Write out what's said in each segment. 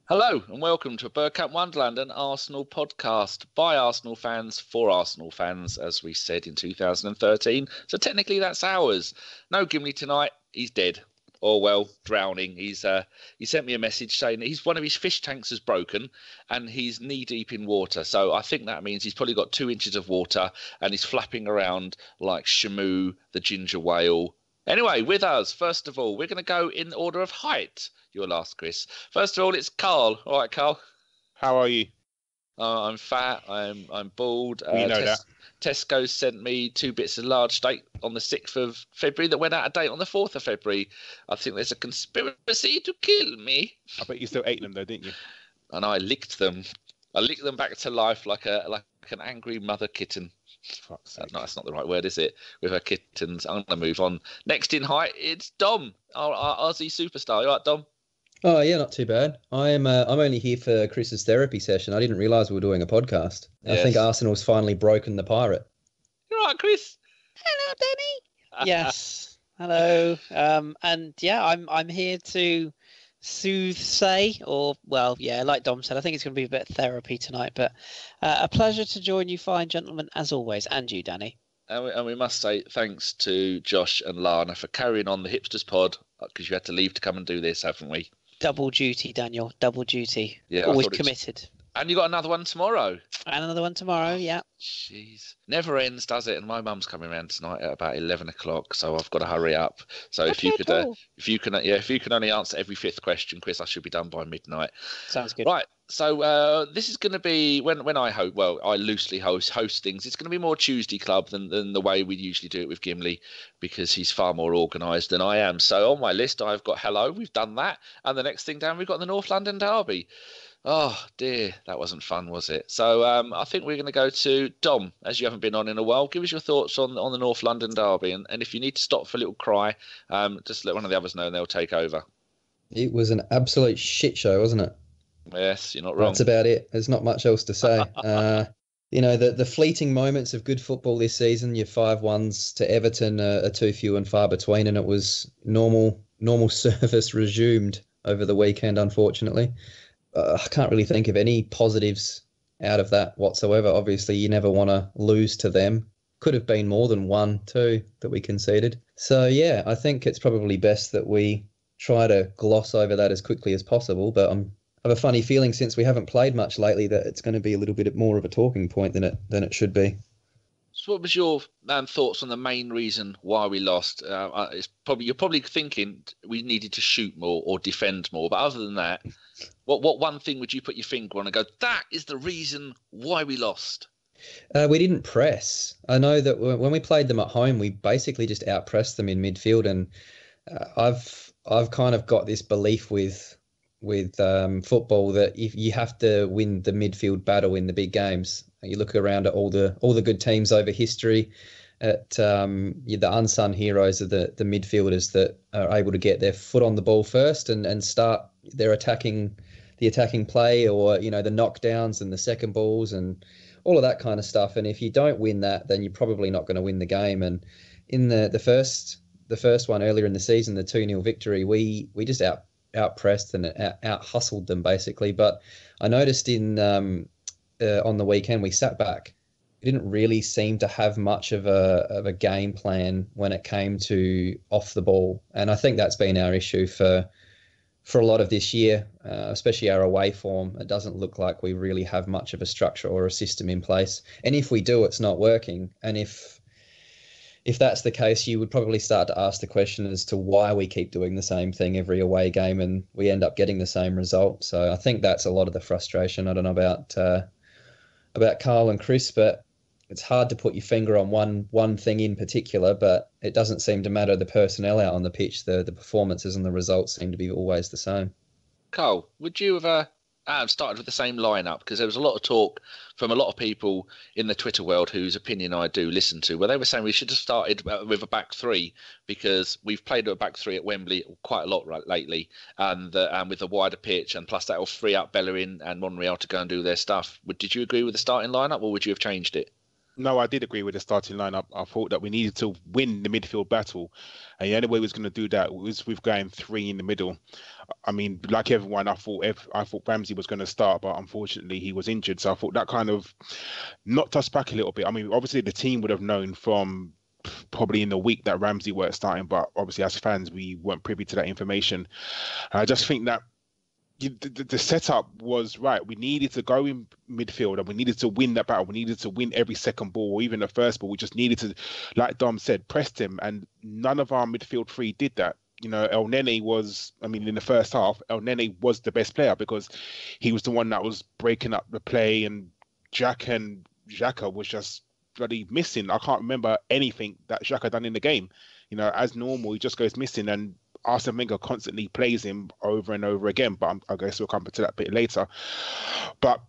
Hello and welcome to Bergkamp Wonderland, an Arsenal podcast by Arsenal fans for Arsenal fans, as we said in 2013. So technically that's ours. No Gimli tonight. He's dead. Or, well, drowning. He sent me a message saying that one of his fish tanks has broken and he's knee-deep in water. So I think that means he's probably got 2 inches of water and he's flapping around like Shamu, the ginger whale. Anyway, with us, first of all, we're going to go in order of height. Your last, Kris. First of all, it's Karl. All right, Karl. How are you? I'm fat. I'm bald. We know that. Tesco sent me 2 bits of large steak on the 6th of February that went out of date on the 4th of February. I think there's a conspiracy to kill me. I bet you still ate them though, didn't you? And I licked them. I licked them back to life like an angry mother kitten. No, that's not the right word, is it? With her kittens. I'm going to move on. Next in height, it's Dom, our Aussie superstar. You all right, Dom? Oh yeah, not too bad. I'm only here for Kris's therapy session. I didn't realise we were doing a podcast. Yes. I think Arsenal's finally broken the pirate. You all right, Kris? Hello, Danny. Yes. Hello. And yeah, I'm here to soothsay, like Dom said, I think it's going to be a bit of therapy tonight. But a pleasure to join you, fine gentlemen, as always, and you, Danny. And we must say thanks to Josh and Lana for carrying on the Hipsters pod, because you had to leave to come and do this, haven't we? Double duty, Daniel. Double duty. Yeah, always committed. And you got another one tomorrow. And another one tomorrow, yeah. Jeez. Never ends, does it? And my mum's coming around tonight at about 11 o'clock, so I've got to hurry up. So if you can only answer every 5th question, Kris, I should be done by midnight. Sounds good. Right. So this is going to be when I hope. Well, I loosely host things. It's going to be more Tuesday Club than the way we usually do it with Gimli, because he's far more organised than I am. So on my list, I've got hello. We've done that, and the next thing down, we've got the North London Derby. Oh dear, that wasn't fun, was it? So I think we're going to go to Dom, as you haven't been on in a while. Give us your thoughts on the North London Derby, and if you need to stop for a little cry, just let one of the others know and they'll take over. It was an absolute shit show, wasn't it? Yes, you're not wrong. That's about it. There's not much else to say. The fleeting moments of good football this season, your 5-1s to Everton are too few and far between, and it was normal service resumed over the weekend, unfortunately. I can't really think of any positives out of that whatsoever. Obviously, you never want to lose to them. Could have been more than 1, 2 that we conceded. So, yeah, I think it's probably best that we try to gloss over that as quickly as possible. But I have a funny feeling, since we haven't played much lately, that it's going to be a little bit more of a talking point than it should be. So what was your thoughts on the main reason why we lost? You're probably thinking we needed to shoot more or defend more. But other than that, what one thing would you put your finger on and go, that is the reason why we lost? We didn't press. I know that when we played them at home, we basically just outpressed them in midfield. And I've kind of got this belief with football that if you have to win the midfield battle in the big games. You look around at all the good teams over history, at the unsung heroes of the midfielders that are able to get their foot on the ball first and start their attacking play, or the knockdowns and the second balls and all of that kind of stuff. And if you don't win that, then you're probably not going to win the game. And in the first one earlier in the season, the 2-0 victory, we just out-pressed and out-hustled them basically. But I noticed on the weekend we sat back. We didn't really seem to have much of a game plan when it came to off the ball, and I think that's been our issue for a lot of this year, especially our away form. It doesn't look like we really have much of a structure or a system in place, and if we do, it's not working. And if that's the case, you would probably start to ask the question as to why we keep doing the same thing every away game and we end up getting the same result. So I think that's a lot of the frustration. I don't know about Karl and Kris, but it's hard to put your finger on one thing in particular, but it doesn't seem to matter the personnel out on the pitch. The performances and the results seem to be always the same. Karl, would you have started with the same lineup? Because there was a lot of talk from a lot of people in the Twitter world whose opinion I do listen to, where they were saying we should have started with a back 3, because we've played a back 3 at Wembley quite a lot lately, and with a wider pitch, and plus that will free up Bellerin and Monreal to go and do their stuff. Did you agree with the starting lineup, or would you have changed it? No, I did agree with the starting lineup. I thought that we needed to win the midfield battle, and the only way we was going to do that was with going three in the middle. I mean, like everyone, I thought Ramsey was going to start, but unfortunately he was injured. So I thought that kind of knocked us back a little bit. I mean, obviously the team would have known from probably in the week that Ramsey weren't starting, but obviously as fans we weren't privy to that information. And I just think that the setup was right. We needed to go in midfield and we needed to win that battle. We needed to win every second ball or even the first ball. We just needed to, like Dom said, press him. And none of our midfield three did that. You know, El Nene was, I mean, in the first half, El Nene was the best player because he was the one that was breaking up the play, and Jack and Xhaka was just bloody missing. I can't remember anything that Xhaka done in the game. You know, as normal, he just goes missing, and Arsene Wenger constantly plays him over and over again, but I guess we'll come to that bit later. But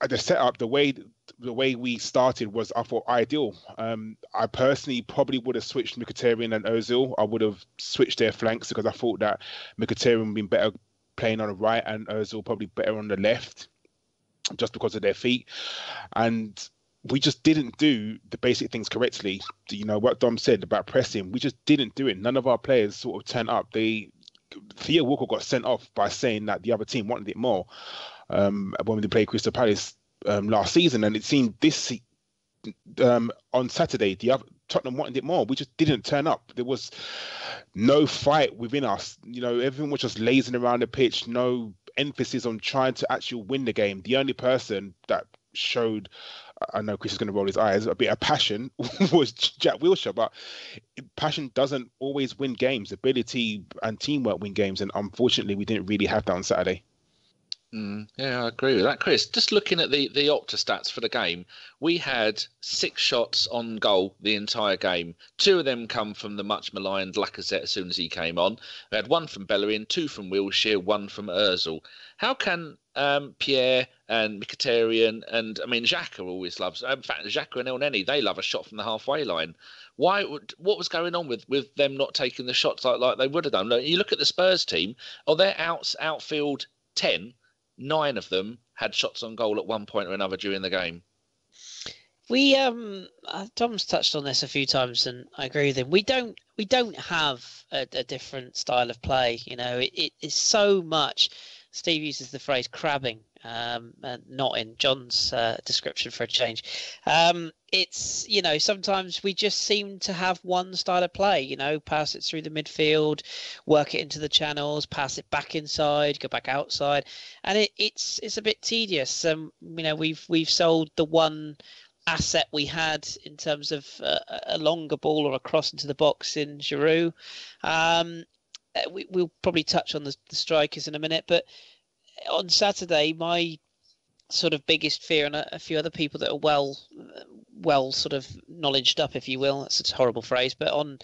the setup, the way we started was, I thought, ideal. I personally probably would have switched Mkhitaryan and Ozil. I would have switched their flanks because I thought that Mkhitaryan would have been better playing on the right and Ozil probably better on the left, just because of their feet. And we just didn't do the basic things correctly. You know, what Dom said about pressing, we just didn't do it. None of our players sort of turned up. Theo Walker got sent off by saying that the other team wanted it more when we played Crystal Palace last season. And it seemed on Saturday, Tottenham wanted it more. We just didn't turn up. There was no fight within us. You know, everyone was just lazing around the pitch, no emphasis on trying to actually win the game. The only person that showed, I know Kris is going to roll his eyes, a bit of passion was Jack Wilshere, but passion doesn't always win games. Ability and teamwork win games, and unfortunately we didn't really have that on Saturday. Yeah, I agree with that, Kris. Just looking at the Opta stats for the game, we had 6 shots on goal the entire game. 2 of them come from the much maligned Lacazette as soon as he came on. We had 1 from Bellerin, 2 from Wilshere, 1 from Ozil. How can Pierre and Mkhitaryan and, I mean, Xhaka always loves, in fact, Xhaka and El Neni, they love a shot from the halfway line. What was going on with them not taking the shots like they would have done? You look at the Spurs team, their outfield 10, 9 of them had shots on goal at one point or another during the game. We Tom's touched on this a few times, and I agree with him. We don't have a different style of play. You know, it is so much. Steve uses the phrase crabbing, not in John's description for a change. It's, you know, sometimes we just seem to have one style of play, you know, pass it through the midfield, work it into the channels, pass it back inside, go back outside. And it's a bit tedious. You know, we've sold the one asset we had in terms of a longer ball or a cross into the box in Giroud. We'll probably touch on the strikers in a minute, but on Saturday, my sort of biggest fear, and a few other people that are well sort of knowledged up, if you will, that's a horrible phrase, but on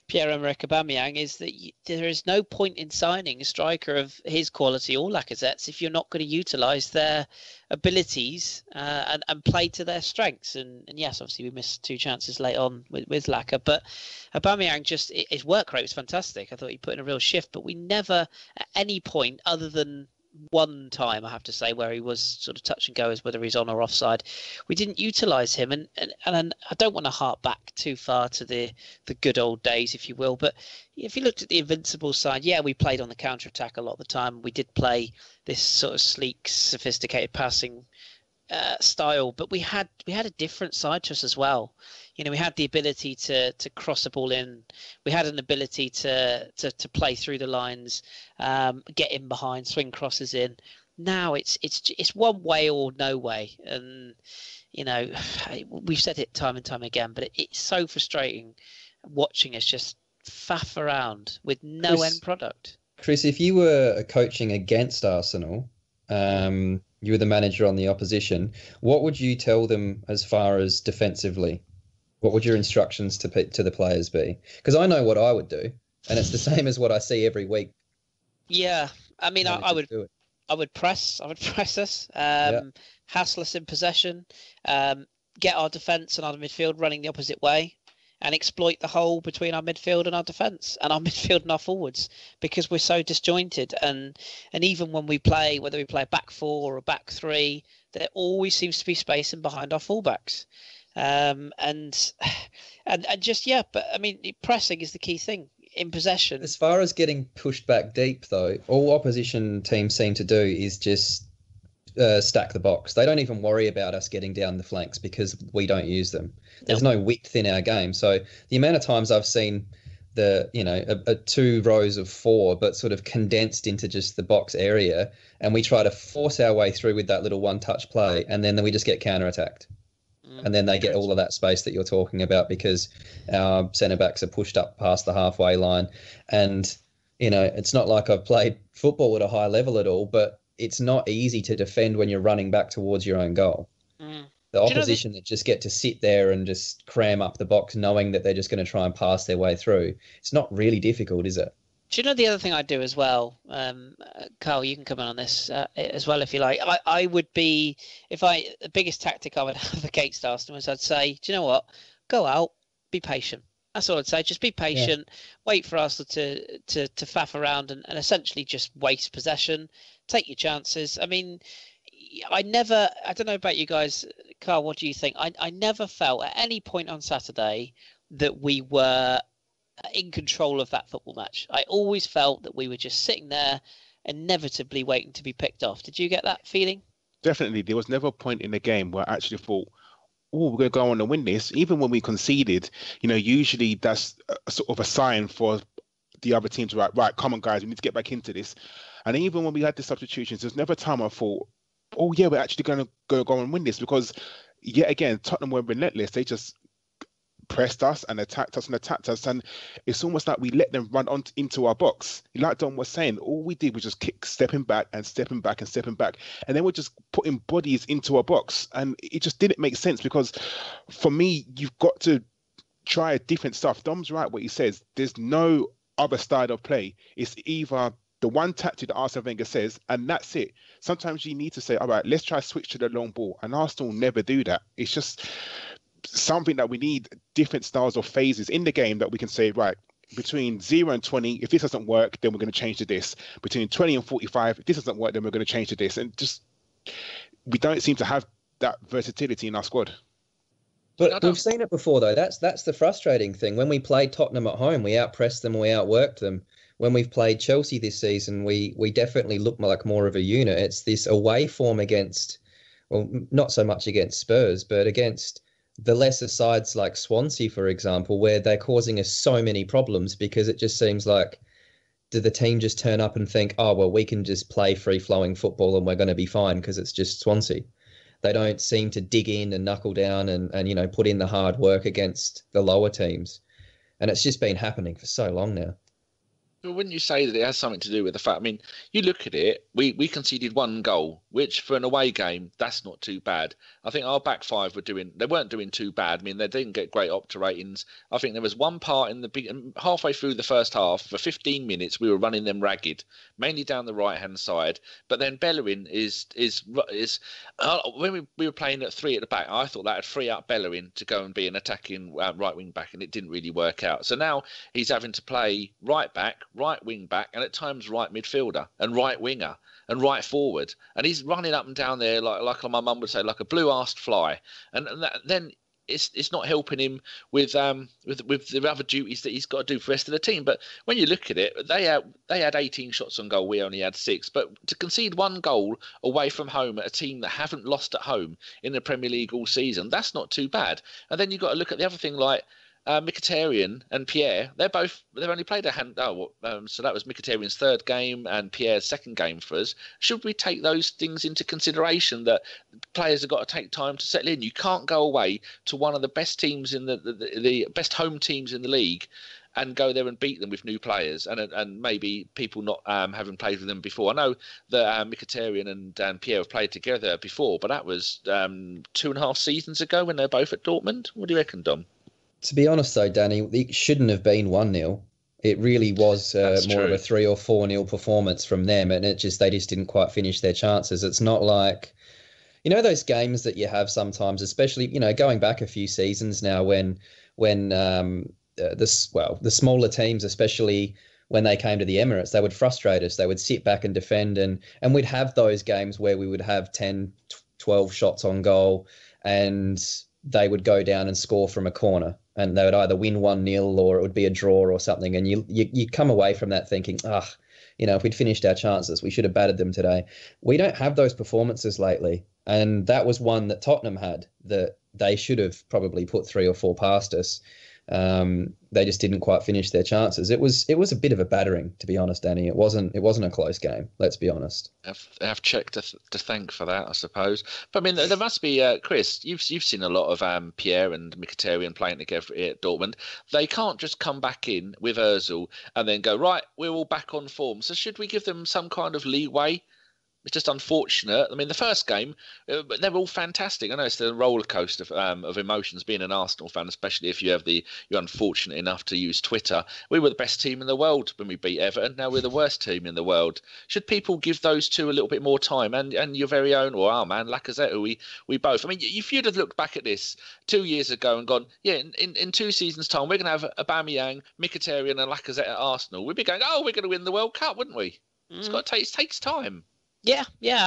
Pierre-Emerick Aubameyang, is that there is no point in signing a striker of his quality or Lacazette's if you're not going to utilise their abilities and play to their strengths. And yes, obviously we missed 2 chances late on with Laka, but Aubameyang, just his work rate was fantastic. I thought he put in a real shift, but we never at any point, other than one time, I have to say, where he was sort of touch and go as whether he's on or offside, we didn't utilise him. And I don't want to harp back too far to the good old days, if you will, but if you looked at the Invincible side, yeah, we played on the counter-attack a lot of the time. We did play this sort of sleek, sophisticated passing style, but we had a different side to us as well. You know, we had the ability to cross the ball in. We had an ability to play through the lines, get in behind, swing crosses in. Now it's one way or no way, and you know, we've said it time and time again, but it's so frustrating watching us just faff around with no end product. Kris, if you were coaching against Arsenal, you were the manager on the opposition, what would you tell them as far as defensively? What would your instructions to the players be? Because I know what I would do, and it's the same as what I see every week. Yeah, I mean, I would press. I would press us, hassle us in possession, get our defence and our midfield running the opposite way, and exploit the hole between our midfield and our defence, and our midfield and our forwards, because we're so disjointed. And even when we play, whether we play a back 4 or a back 3, there always seems to be space in behind our fullbacks. And just but I mean, pressing is the key thing in possession. As far as getting pushed back deep, though, all opposition teams seem to do is just stack the box. They don't even worry about us getting down the flanks because we don't use them. There's no width in our game. So the amount of times I've seen a 2 rows of 4, but sort of condensed into just the box area, and we try to force our way through with that little one-touch play, and then we just get counter-attacked. And then they get all of that space that you're talking about because our centre-backs are pushed up past the halfway line. And, it's not like I've played football at a high level at all, but it's not easy to defend when you're running back towards your own goal. The opposition that just get to sit there and just cram up the box knowing that they're just going to try and pass their way through, it's not really difficult, is it? Do you know the other thing I do as well? Karl, you can come in on this as well if you like. I would be, the biggest tactic I would have against Arsenal is I'd say, do you know what? Go out, be patient. That's all I'd say. Just be patient, wait for Arsenal to faff around and essentially just waste possession, take your chances. I mean, I don't know about you guys, Karl, what do you think? I never felt at any point on Saturday that we were in control of that football match. I always felt that we were just sitting there, inevitably waiting to be picked off. Did you get that feeling? Definitely. There was never a point in the game where I actually thought, we're going to go on and win this. Even when we conceded, usually that's a sort of a sign for the other team to right, come on, guys, we need to get back into this. And even when we had the substitutions, there's never a time I thought, oh, yeah, we're actually going to go and win this, because, yet again, Tottenham were relentless. They just pressed us and attacked us, and it's almost like we let them run on into our box. Like Don was saying, all we did was just keep stepping back, and then we're just putting bodies into our box, and it just didn't make sense. Because for me, you've got to try different stuff. Dom's right what he says. There's no other style of play. It's either the one tactic that Arsene Wenger says, and that's it. Sometimes you need to say, all right, let's try switch to the long ball, and Arsenal never do that. It's just something that we need different styles or phases in the game that we can say, right, between 0 and 20, if this doesn't work, then we're going to change to this. Between 20 and 45, if this doesn't work, then we're going to change to this. And just, we don't seem to have that versatility in our squad. But we've seen it before, though. That's the frustrating thing. When we played Tottenham at home, we outpressed them, we outworked them. When we've played Chelsea this season, we definitely look like more of a unit. It's this away form against, well, not so much against Spurs, but against the lesser sides like Swansea, for example, where they're causing us so many problems, because it just seems like, do the team just turn up and think, oh, well, we can just play free-flowing football and we're going to be fine because it's just Swansea. They don't seem to dig in and knuckle down and put in the hard work against the lower teams. And it's just been happening for so long now. But wouldn't you say that it has something to do with the fact, I mean, you look at it, we conceded 1 goal, which for an away game, that's not too bad. I think our back 5 they weren't doing too bad. I mean, they didn't get great Opta ratings. I think there was one part halfway through the first half, for 15 minutes, we were running them ragged, mainly down the right-hand side. But then Bellerin is when we were playing at 3 at the back, I thought that would free up Bellerin to go and be an attacking right wing back, and it didn't really work out. So now he's having to play right back, right wing back, and at times right midfielder and right winger and right forward, and he's running up and down there like my mum would say, like a blue-arsed fly, and then it's not helping him with the other duties that he's got to do for the rest of the team. But when you look at it, they had 18 shots on goal, we only had 6. But to concede 1 goal away from home at a team that haven't lost at home in the Premier League all season, that's not too bad. And then you've got to look at the other thing, like Mkhitaryan and Pierre, they've only played so that was Mkhitaryan's 3rd game and Pierre's 2nd game for us. Should we take those things into consideration, that players have got to take time to settle in? You can't go away to one of the best teams in the best home teams in the league and go there and beat them with new players and maybe people not having played with them before. I know that Mkhitaryan and Pierre have played together before, but that was 2.5 seasons ago when they're both at Dortmund. What do you reckon, Dom? To be honest, though, Danny, it shouldn't have been 1-0. It really was more of a 3 or 4-0 performance from them, and they just didn't quite finish their chances. It's not like, those games that you have sometimes, especially going back a few seasons now, when the smaller teams, especially when they came to the Emirates, they would frustrate us. They would sit back and defend, and we'd have those games where we would have 10, 12 shots on goal, and they would go down and score from a corner, and they would either win 1-0 or it would be a draw or something. And you come away from that thinking, if we'd finished our chances, we should have battered them today. We don't have those performances lately. And that was one that Tottenham had, that they should have probably put 3 or 4 past us. They just didn't quite finish their chances. It was a bit of a battering, to be honest, Danny. It wasn't a close game. Let's be honest. I have Czech to thank for that, I suppose. But I mean, there must be Kris. You've seen a lot of Pierre and Mkhitaryan playing together at Dortmund. They can't just come back in with Ozil and then go, right, we're all back on form. So should we give them some kind of leeway? It's just unfortunate. I mean, the first game, they're all fantastic. I know it's the roller coaster of emotions being an Arsenal fan, especially if you're unfortunate enough to use Twitter. We were the best team in the world when we beat Everton. Now we're the worst team in the world. Should people give those two a little bit more time? And your very own, or our man, Lacazette, who we both. I mean, if you'd have looked back at this 2 years ago and gone, yeah, in 2 seasons' time, we're going to have Aubameyang, Mkhitaryan and Lacazette at Arsenal, we'd be going, we're going to win the World Cup, wouldn't we? It takes time. Yeah,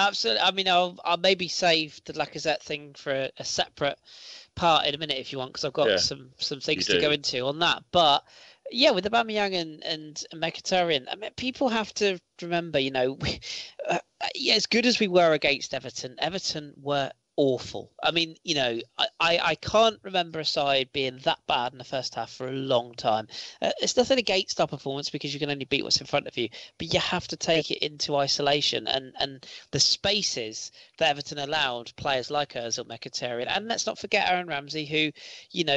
absolutely. I mean, I'll maybe save the Lacazette thing for a separate part in a minute if you want, because I've got some things to go into on that. But yeah, with Aubameyang and Mkhitaryan, I mean, people have to remember, as good as we were against Everton were awful. I mean, I can't remember a side being that bad in the first half for a long time. It's nothing against our performance, because you can only beat what's in front of you, but you have to take it into isolation, and the spaces that Everton allowed players like Ozil, Mkhitaryan, and let's not forget Aaron Ramsey, who,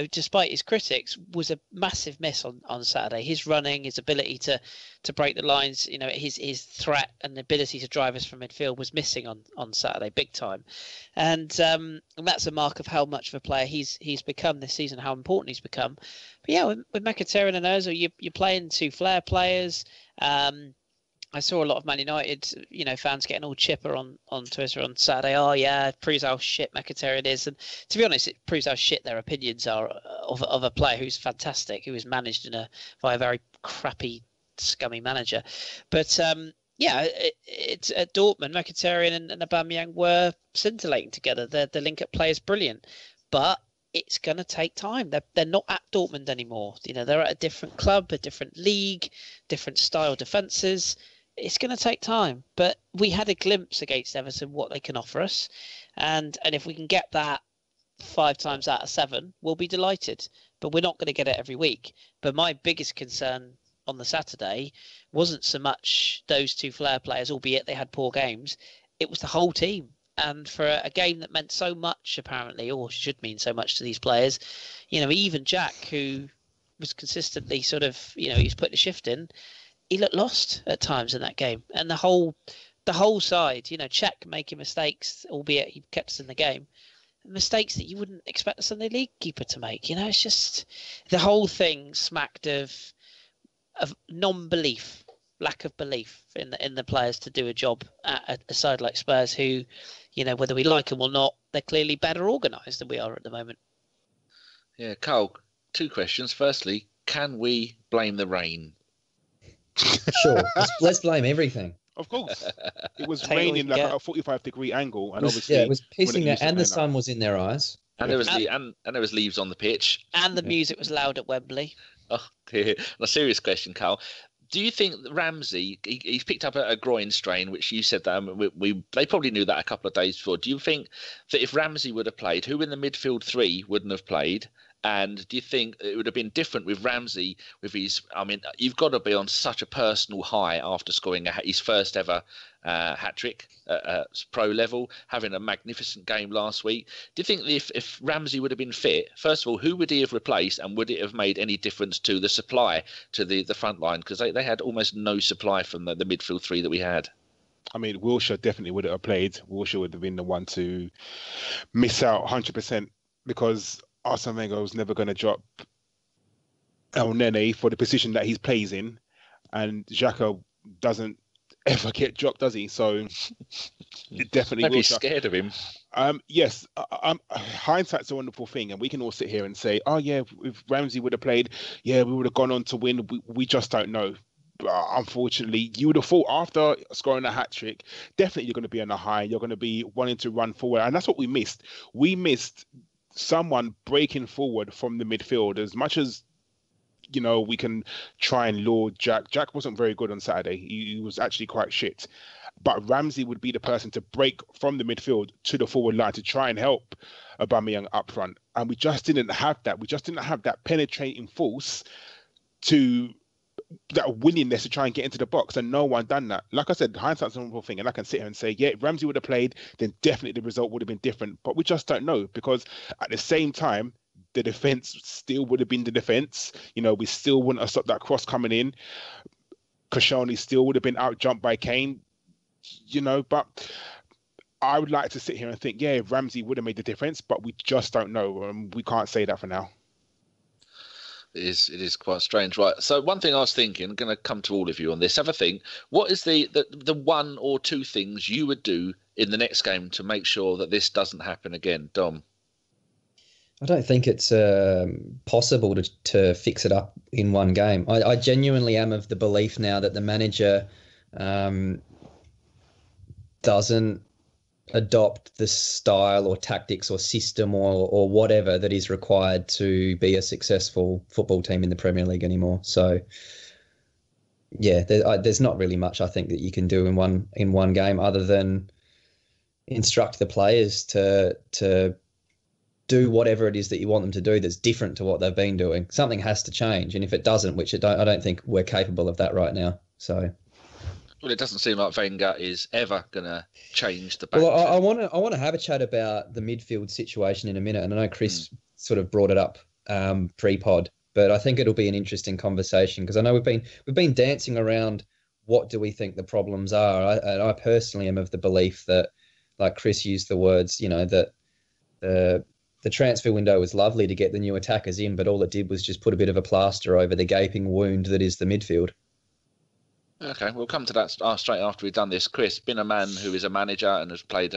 despite his critics, was a massive miss on Saturday. His running, his ability to break the lines, his threat and ability to drive us from midfield was missing on Saturday, big time. And that's a mark of how much of a player he's become this season, how important he's become. But yeah, with Mkhitaryan and Ozil, you're playing 2 flair players. I saw a lot of Man United, fans getting all chipper on Twitter on Saturday. Oh yeah, it proves how shit Mkhitaryan is. And to be honest, it proves how shit their opinions are of a player who's fantastic, who was managed by a very crappy, scummy manager. But it's at Dortmund, Mkhitaryan and Aubameyang were scintillating together. The link-up play is brilliant, but it's going to take time. They're not at Dortmund anymore. They're at a different club, a different league, different style defences. It's going to take time. But we had a glimpse against Everton what they can offer us, and if we can get that 5 times out of 7, we'll be delighted. But we're not going to get it every week. But my biggest concern on the Saturday wasn't so much those 2 flair players, albeit they had poor games. It was the whole team. And for a game that meant so much, apparently, or should mean so much to these players, even Jack, who was consistently sort of, he's putting a shift in, he looked lost at times in that game. And the whole side, Czech making mistakes, albeit he kept us in the game, mistakes that you wouldn't expect a Sunday League keeper to make. It's just the whole thing smacked of non-belief, lack of belief in the players to do a job at a side like Spurs, who, whether we like them or not, they're clearly better organised than we are at the moment. Yeah, Karl, 2 questions. Firstly, can we blame the rain? Sure, let's blame everything. Of course, it was raining like at a 45-degree angle, and obviously it was pissing there, and the sun was in their eyes, and there was leaves on the pitch, and the music was loud at Wembley. Oh dear! A serious question, Karl. Do you think Ramsey, he's picked up a groin strain, which you said that they probably knew that a couple of days before. Do you think that if Ramsey would have played, who in the midfield 3 wouldn't have played? And do you think it would have been different with Ramsey with his, you've got to be on such a personal high after scoring his first ever hat-trick at pro level, having a magnificent game last week. Do you think if Ramsey would have been fit, first of all, who would he have replaced, and would it have made any difference to the supply to the front line? Because they had almost no supply from the midfield 3 that we had. I mean, Wilshere definitely would have played. Wilshere would have been the one to miss out 100%, because Arsene Wenger was never going to drop El Nene for the position that he plays in, and Xhaka doesn't ever get dropped, does he? So it definitely I'd be scared of him. Yes, hindsight's a wonderful thing, and we can all sit here and say, "Oh yeah, if Ramsey would have played, yeah, we would have gone on to win." We just don't know. Unfortunately, you would have thought after scoring a hat-trick, definitely you're going to be on a high. You're going to be wanting to run forward, and that's what we missed. We missed someone breaking forward from the midfield. As much as, you know, we can try and lure Jack. Jack wasn't very good on Saturday. He was actually quite shit. But Ramsey would be the person to break from the midfield to the forward line to try and help Aubameyang up front. And we just didn't have that. We just didn't have that penetrating force, to that willingness to try and get into the box, and no one done that. Like I said, hindsight's a wonderful thing, and I can sit here and say, yeah, if Ramsey would have played, then definitely the result would have been different. But we just don't know, because at the same time, the defence still would have been the defence. You know, we still wouldn't have stopped that cross coming in. Koscielny still would have been out-jumped by Kane, you know. But I would like to sit here and think, yeah, Ramsey would have made the difference, but we just don't know. We can't say that for now. It is quite strange, right? So one thing I was thinking, I'm going to come to all of you on this. Have a think. What is the one or two things you would do in the next game to make sure that this doesn't happen again, Dom? I don't think it's possible to fix it up in one game. I genuinely am of the belief now that the manager doesn't adopt the style or tactics or system or whatever that is required to be a successful football team in the Premier League anymore. So, yeah, there's not really much I think that you can do in one game other than instruct the players to do whatever it is that you want them to do that's different to what they've been doing. Something has to change, and if it doesn't, which I don't think we're capable of that right now. So. Well, it doesn't seem like Wenger is ever going to change the back. Well, I want to have a chat about the midfield situation in a minute, and I know Kris sort of brought it up pre-pod, but I think it'll be an interesting conversation, because I know we've been dancing around what do we think the problems are. And I personally am of the belief that, like Kris used the words, you know, that the transfer window was lovely to get the new attackers in, but all it did was just put a bit of a plaster over the gaping wound that is the midfield. Okay, we'll come to that straight after we've done this. Kris, been a man who is a manager and has played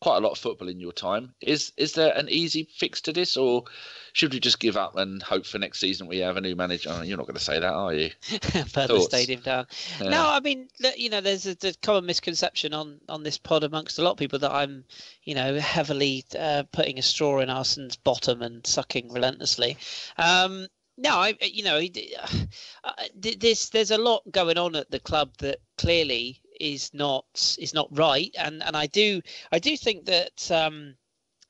quite a lot of football in your time. Is there an easy fix to this, or should we just give up and hope for next season we have a new manager? Oh, you're not going to say that, are you? Further stadium down. Yeah. No, I mean, you know, there's a common misconception on this pod amongst a lot of people that I'm, you know, heavily putting a straw in Arsenal's bottom and sucking relentlessly. No, there's a lot going on at the club that clearly is not right, and I do think that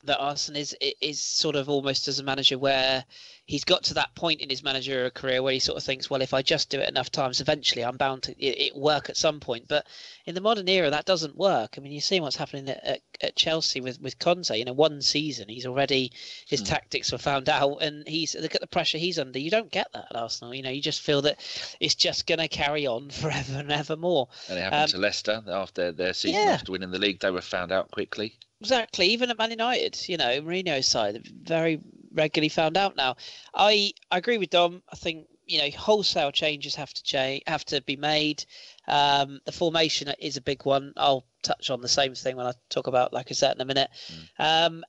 that Arsene is sort of almost as a manager where he's got to that point in his managerial career where he sort of thinks, well, if I just do it enough times, eventually I'm bound to it work at some point. But in the modern era, that doesn't work. I mean, you see what's happening at Chelsea with Conte. You know, one season he's already his tactics were found out, and look at the pressure he's under. You don't get that at Arsenal. You know, you just feel that it's just going to carry on forever and ever more. And it happened to Leicester after their season after winning the league. They were found out quickly. Exactly. Even at Man United, you know, Mourinho's side, very regularly found out now. I agree with Dom. I think, you know, wholesale changes have to be made. The formation is a big one. I'll touch on the same thing when I talk about Lacazette in a minute. And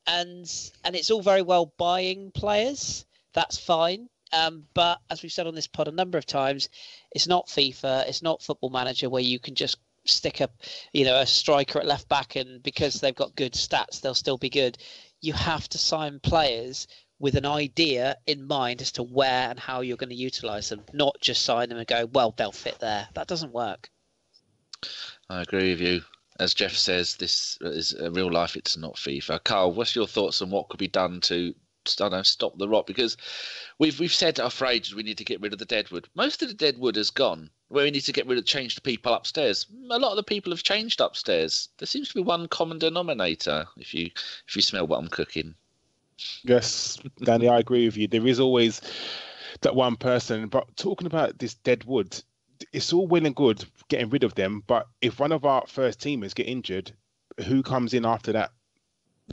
it's all very well buying players. That's fine. But as we've said on this pod a number of times, it's not FIFA. It's not Football Manager where you can just stick a striker at left back, and because they've got good stats, they'll still be good. You have to sign players with an idea in mind as to where and how you're going to utilise them, not just sign them and go, well, they'll fit there. That doesn't work. I agree with you. As Jeff says, this is real life. It's not FIFA. Karl, what's your thoughts on what could be done to stop the rot? Because we've said for ages we need to get rid of the deadwood. Most of the deadwood has gone. Where we need to change the people upstairs. A lot of the people have changed upstairs. There seems to be one common denominator. If you smell what I'm cooking. Yes, Danny, I agree with you. There is always that one person. But talking about this deadwood, it's all well and good getting rid of them. But if one of our first teamers get injured, who comes in after that?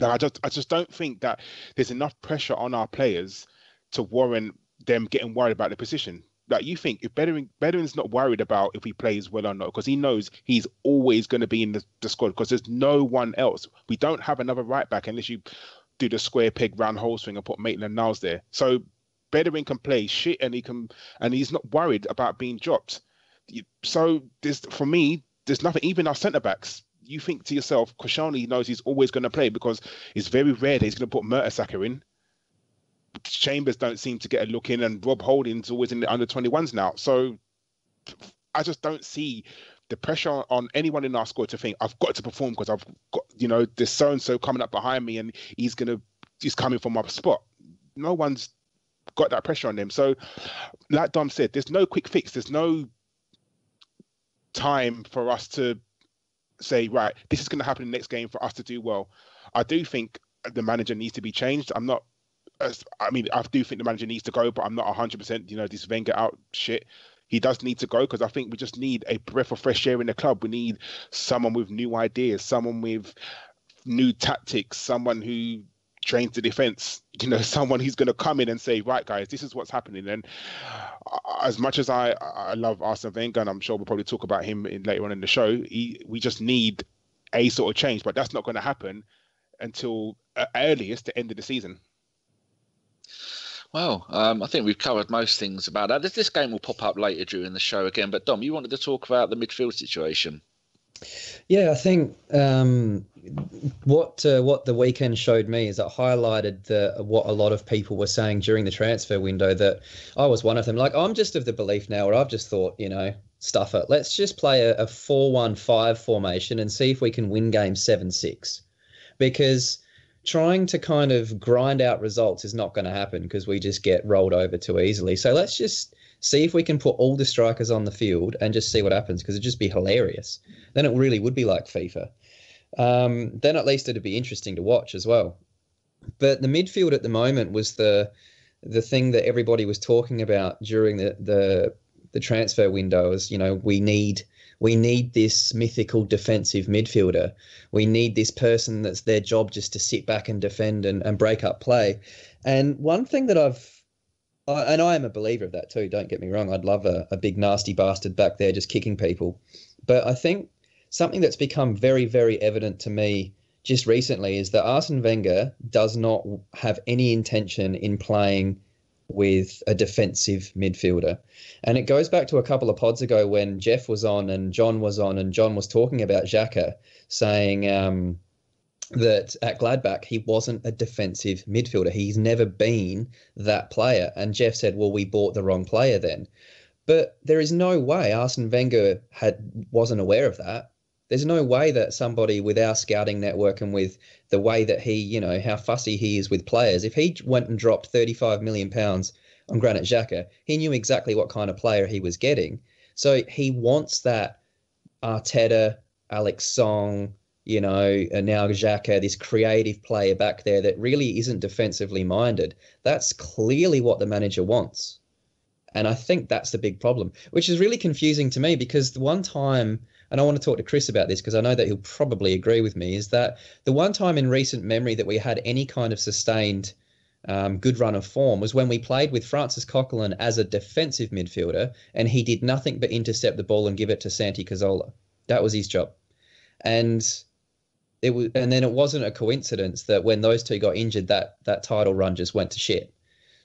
I just don't think that there's enough pressure on our players to warrant them getting worried about the position. Like, you think if Bellerin's not worried about if he plays well or not, because he knows he's always going to be in the squad, because there's no one else. We don't have another right back unless you do the square peg round hole swing and put Maitland-Niles there. So Bellerin can play shit, and he's not worried about being dropped. So for me, there's nothing. Even our centre backs, you think to yourself, Koscielny knows he's always going to play, because it's very rare that he's going to put Mertesacker in. Chambers don't seem to get a look in, and Rob Holding's always in the under-21s now. So I just don't see the pressure on anyone in our squad to think I've got to perform because I've got, there's so-and-so coming up behind me and he's coming from my spot. No one's got that pressure on them. So like Dom said, there's no quick fix. There's no time for us to say, right, this is going to happen in the next game for us to do well. I do think the manager needs to be changed. I do think the manager needs to go, but I'm not 100%, this Wenger out shit. He does need to go because I think we just need a breath of fresh air in the club. We need someone with new ideas, someone with new tactics, someone who trains the defence, someone who's going to come in and say, right, guys, this is what's happening. And as much as I love Arsene Wenger, and I'm sure we'll probably talk about him later on in the show, we just need a sort of change, but that's not going to happen until earliest the end of the season. Well, I think we've covered most things about that. This game will pop up later during the show again. But Dom, you wanted to talk about the midfield situation. Yeah, I think what the weekend showed me is it highlighted what a lot of people were saying during the transfer window, that I was one of them. Like, I'm just of the belief now where I've just thought, stuff it. Let's just play a 4-1-5 formation and see if we can win games 7-6. Because trying to kind of grind out results is not going to happen because we just get rolled over too easily. So let's just see if we can put all the strikers on the field and just see what happens, because it'd just be hilarious. Then it really would be like FIFA. Then at least it'd be interesting to watch as well. But the midfield at the moment was the thing that everybody was talking about during the transfer window. Is, we need this mythical defensive midfielder. We need this person that's their job just to sit back and defend and break up play. And one thing that and I am a believer of that too, don't get me wrong. I'd love a big nasty bastard back there just kicking people. But I think something that's become very, very evident to me just recently is that Arsene Wenger does not have any intention in playing with a defensive midfielder. And it goes back to a couple of pods ago when Jeff was on and John was on, and John was talking about Xhaka, saying that at Gladbach he wasn't a defensive midfielder. He's never been that player. And Jeff said, well, we bought the wrong player then. But there is no way Arsene Wenger wasn't aware of that. There's no way that somebody with our scouting network and with the way that he, how fussy he is with players, if he went and dropped £35 million on Granit Xhaka, he knew exactly what kind of player he was getting. So he wants that Arteta, Alex Song, and now Xhaka, this creative player back there that really isn't defensively minded. That's clearly what the manager wants. And I think that's the big problem, which is really confusing to me, because the one time, and I want to talk to Kris about this because I know that he'll probably agree with me, is that the one time in recent memory that we had any kind of sustained good run of form was when we played with Francis Coquelin as a defensive midfielder, and he did nothing but intercept the ball and give it to Santi Cazorla. That was his job. And then it wasn't a coincidence that when those two got injured, that title run just went to shit.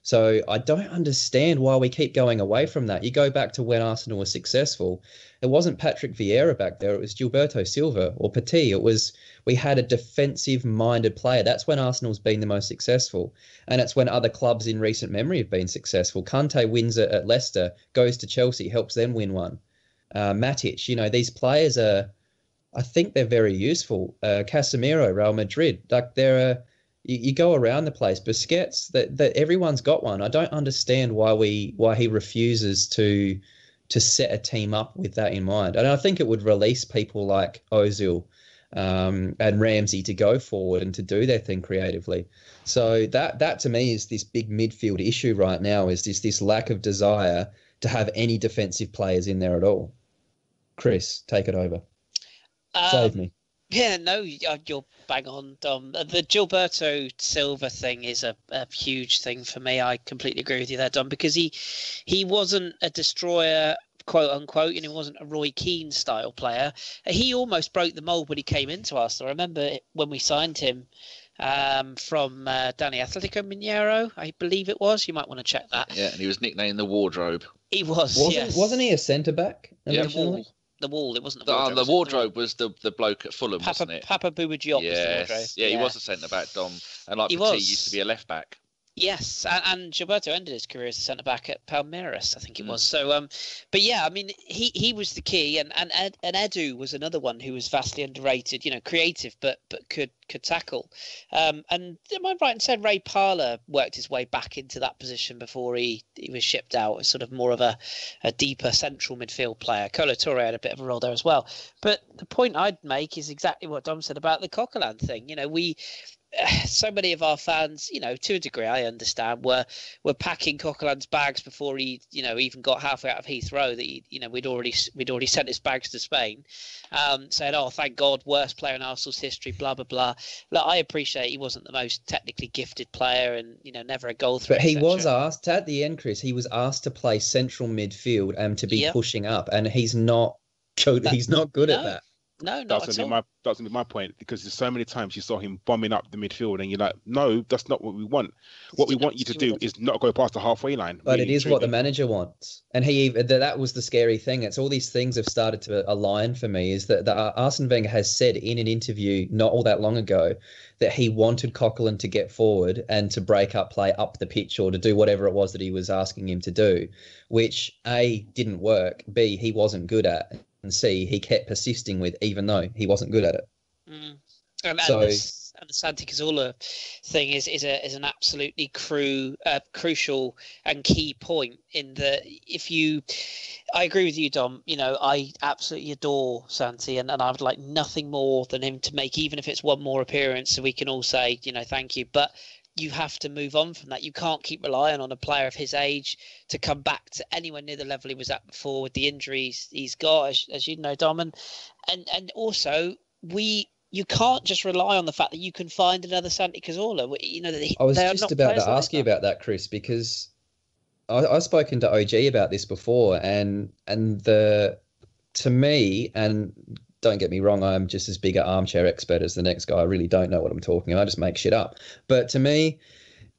So I don't understand why we keep going away from that. You go back to when Arsenal was successful. It wasn't Patrick Vieira back there. It was Gilberto Silva or Petit. We had a defensive-minded player. That's when Arsenal's been the most successful. And it's when other clubs in recent memory have been successful. Kante wins it at Leicester, goes to Chelsea, helps them win one. Matic, these players I think they're very useful. Casemiro, Real Madrid, you go around the place. Busquets, that everyone's got one. I don't understand why he refuses to set a team up with that in mind. And I think it would release people like Ozil and Ramsey to go forward and to do their thing creatively. So that to me is this big midfield issue right now, is this lack of desire to have any defensive players in there at all. Kris, take it over. Save me. Yeah, no, you're bang on, Dom. The Gilberto Silva thing is a huge thing for me. I completely agree with you there, Dom, because he wasn't a destroyer, quote unquote, he wasn't a Roy Keane style player. He almost broke the mould when he came into Arsenal. I remember when we signed him from Danny Atletico Mineiro, I believe it was. You might want to check that. Yeah, and he was nicknamed the Wardrobe. He was, yes. Wasn't he a centre-back? Yeah, the wall. It wasn't the wardrobe. The wardrobe was the bloke at Fulham, wasn't it? Papa Bouba Diop was the wardrobe. Yeah, he was a centre back, Dom, and Petit used to be a left back. Yes, and Gilberto ended his career as a centre back at Palmeiras, I think it was. So, but yeah, I mean, he was the key, and Edu was another one who was vastly underrated. Creative, but could tackle. And am I right in saying Ray Parlour worked his way back into that position before he was shipped out as sort of more of a deeper central midfield player? Kolo Touré had a bit of a role there as well. But the point I'd make is exactly what Dom said about the Coquelin thing. So many of our fans, to a degree, I understand, were packing Coquelin's bags before he, even got halfway out of Heathrow. That we'd already sent his bags to Spain, saying, "Oh, thank God, worst player in Arsenal's history." Blah blah blah. Look, I appreciate he wasn't the most technically gifted player, and never a goal threat. But he was asked at the end, Chris. He was asked to play central midfield and to be pushing up, and he's not good. He's not good at that. No, not at all. That's gonna be my point, because there's so many times you saw him bombing up the midfield, and you're like, no, that's not what we want. What we want you to do is not go past the halfway line. But it is what the manager wants, and that was the scary thing. It's all these things have started to align for me. Is that Arsene Wenger has said in an interview not all that long ago that he wanted Coquelin to get forward and to break up play up the pitch, or to do whatever it was that he was asking him to do, which A, didn't work, B, he wasn't good at, and C, he kept persisting with, even though he wasn't good at it. And the Santi Cazorla thing is an absolutely crucial and key point in that. I agree with you, Dom. I absolutely adore Santi, and I would like nothing more than him to make, even if it's one more appearance, so we can all say, thank you. But you have to move on from that. You can't keep relying on a player of his age to come back to anywhere near the level he was at before, with the injuries he's got, as you know, Dom. And also, you can't just rely on the fact that you can find another Santi Cazorla. I was just about to ask you about that, Chris, because I've spoken to OG about this before, and to me, and don't get me wrong, I'm just as big an armchair expert as the next guy. I really don't know what I'm talking about. I just make shit up. But to me,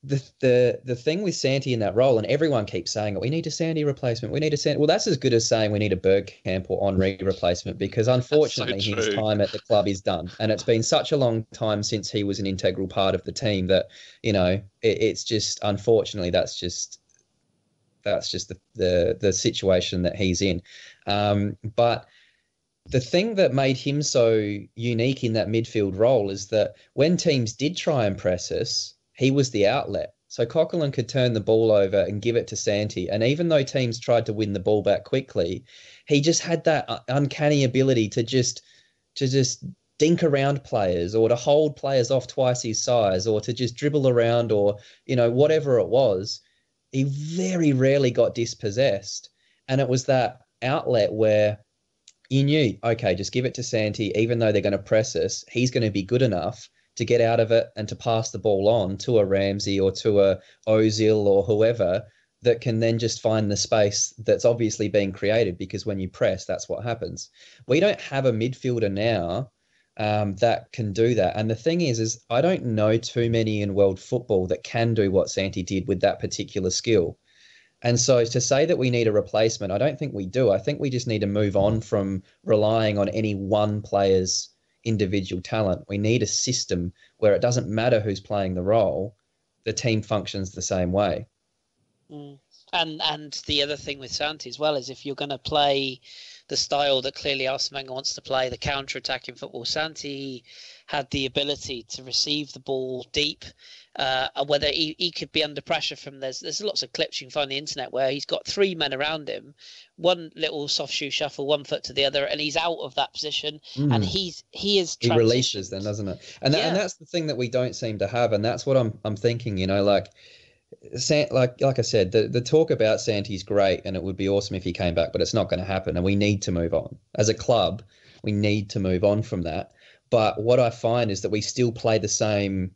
the thing with Santi in that role, and everyone keeps saying, we need a Santi replacement. We need a Santi. Well, that's as good as saying we need a Bergkamp or Henry replacement, because unfortunately his time at the club is done. And it's been such a long time since he was an integral part of the team that, it's just, unfortunately, that's just the situation that he's in. But the thing that made him so unique in that midfield role is that when teams did try and press us, he was the outlet. So Coquelin could turn the ball over and give it to Santi. And even though teams tried to win the ball back quickly, he just had that uncanny ability to just dink around players, or to hold players off twice his size, or to just dribble around, or, whatever it was. He very rarely got dispossessed. And it was that outlet where you knew, okay, just give it to Santi. Even though they're going to press us, he's going to be good enough to get out of it and to pass the ball on to a Ramsey or to a Ozil or whoever that can then just find the space that's obviously being created, because when you press, that's what happens. We don't have a midfielder now that can do that. And the thing is I don't know too many in world football that can do what Santi did with that particular skill. And so to say that we need a replacement, I don't think we do. I think we just need to move on from relying on any one player's individual talent. We need a system where it doesn't matter who's playing the role, the team functions the same way. And the other thing with Santi as well is, if you're going to play the style that clearly Arsene Wenger wants to play, the counter-attacking football, Santi had the ability to receive the ball deep, whether he could be under pressure from, there's lots of clips you can find on the internet where he's got three men around him, one little soft shoe shuffle, one foot to the other, and he's out of that position, and he releases then, doesn't it? And that's the thing that we don't seem to have, and that's what I'm thinking, like I said, the talk about Santi's great, and it would be awesome if he came back, but it's not going to happen, and we need to move on. As a club, we need to move on from that. But what I find is that we still play the same,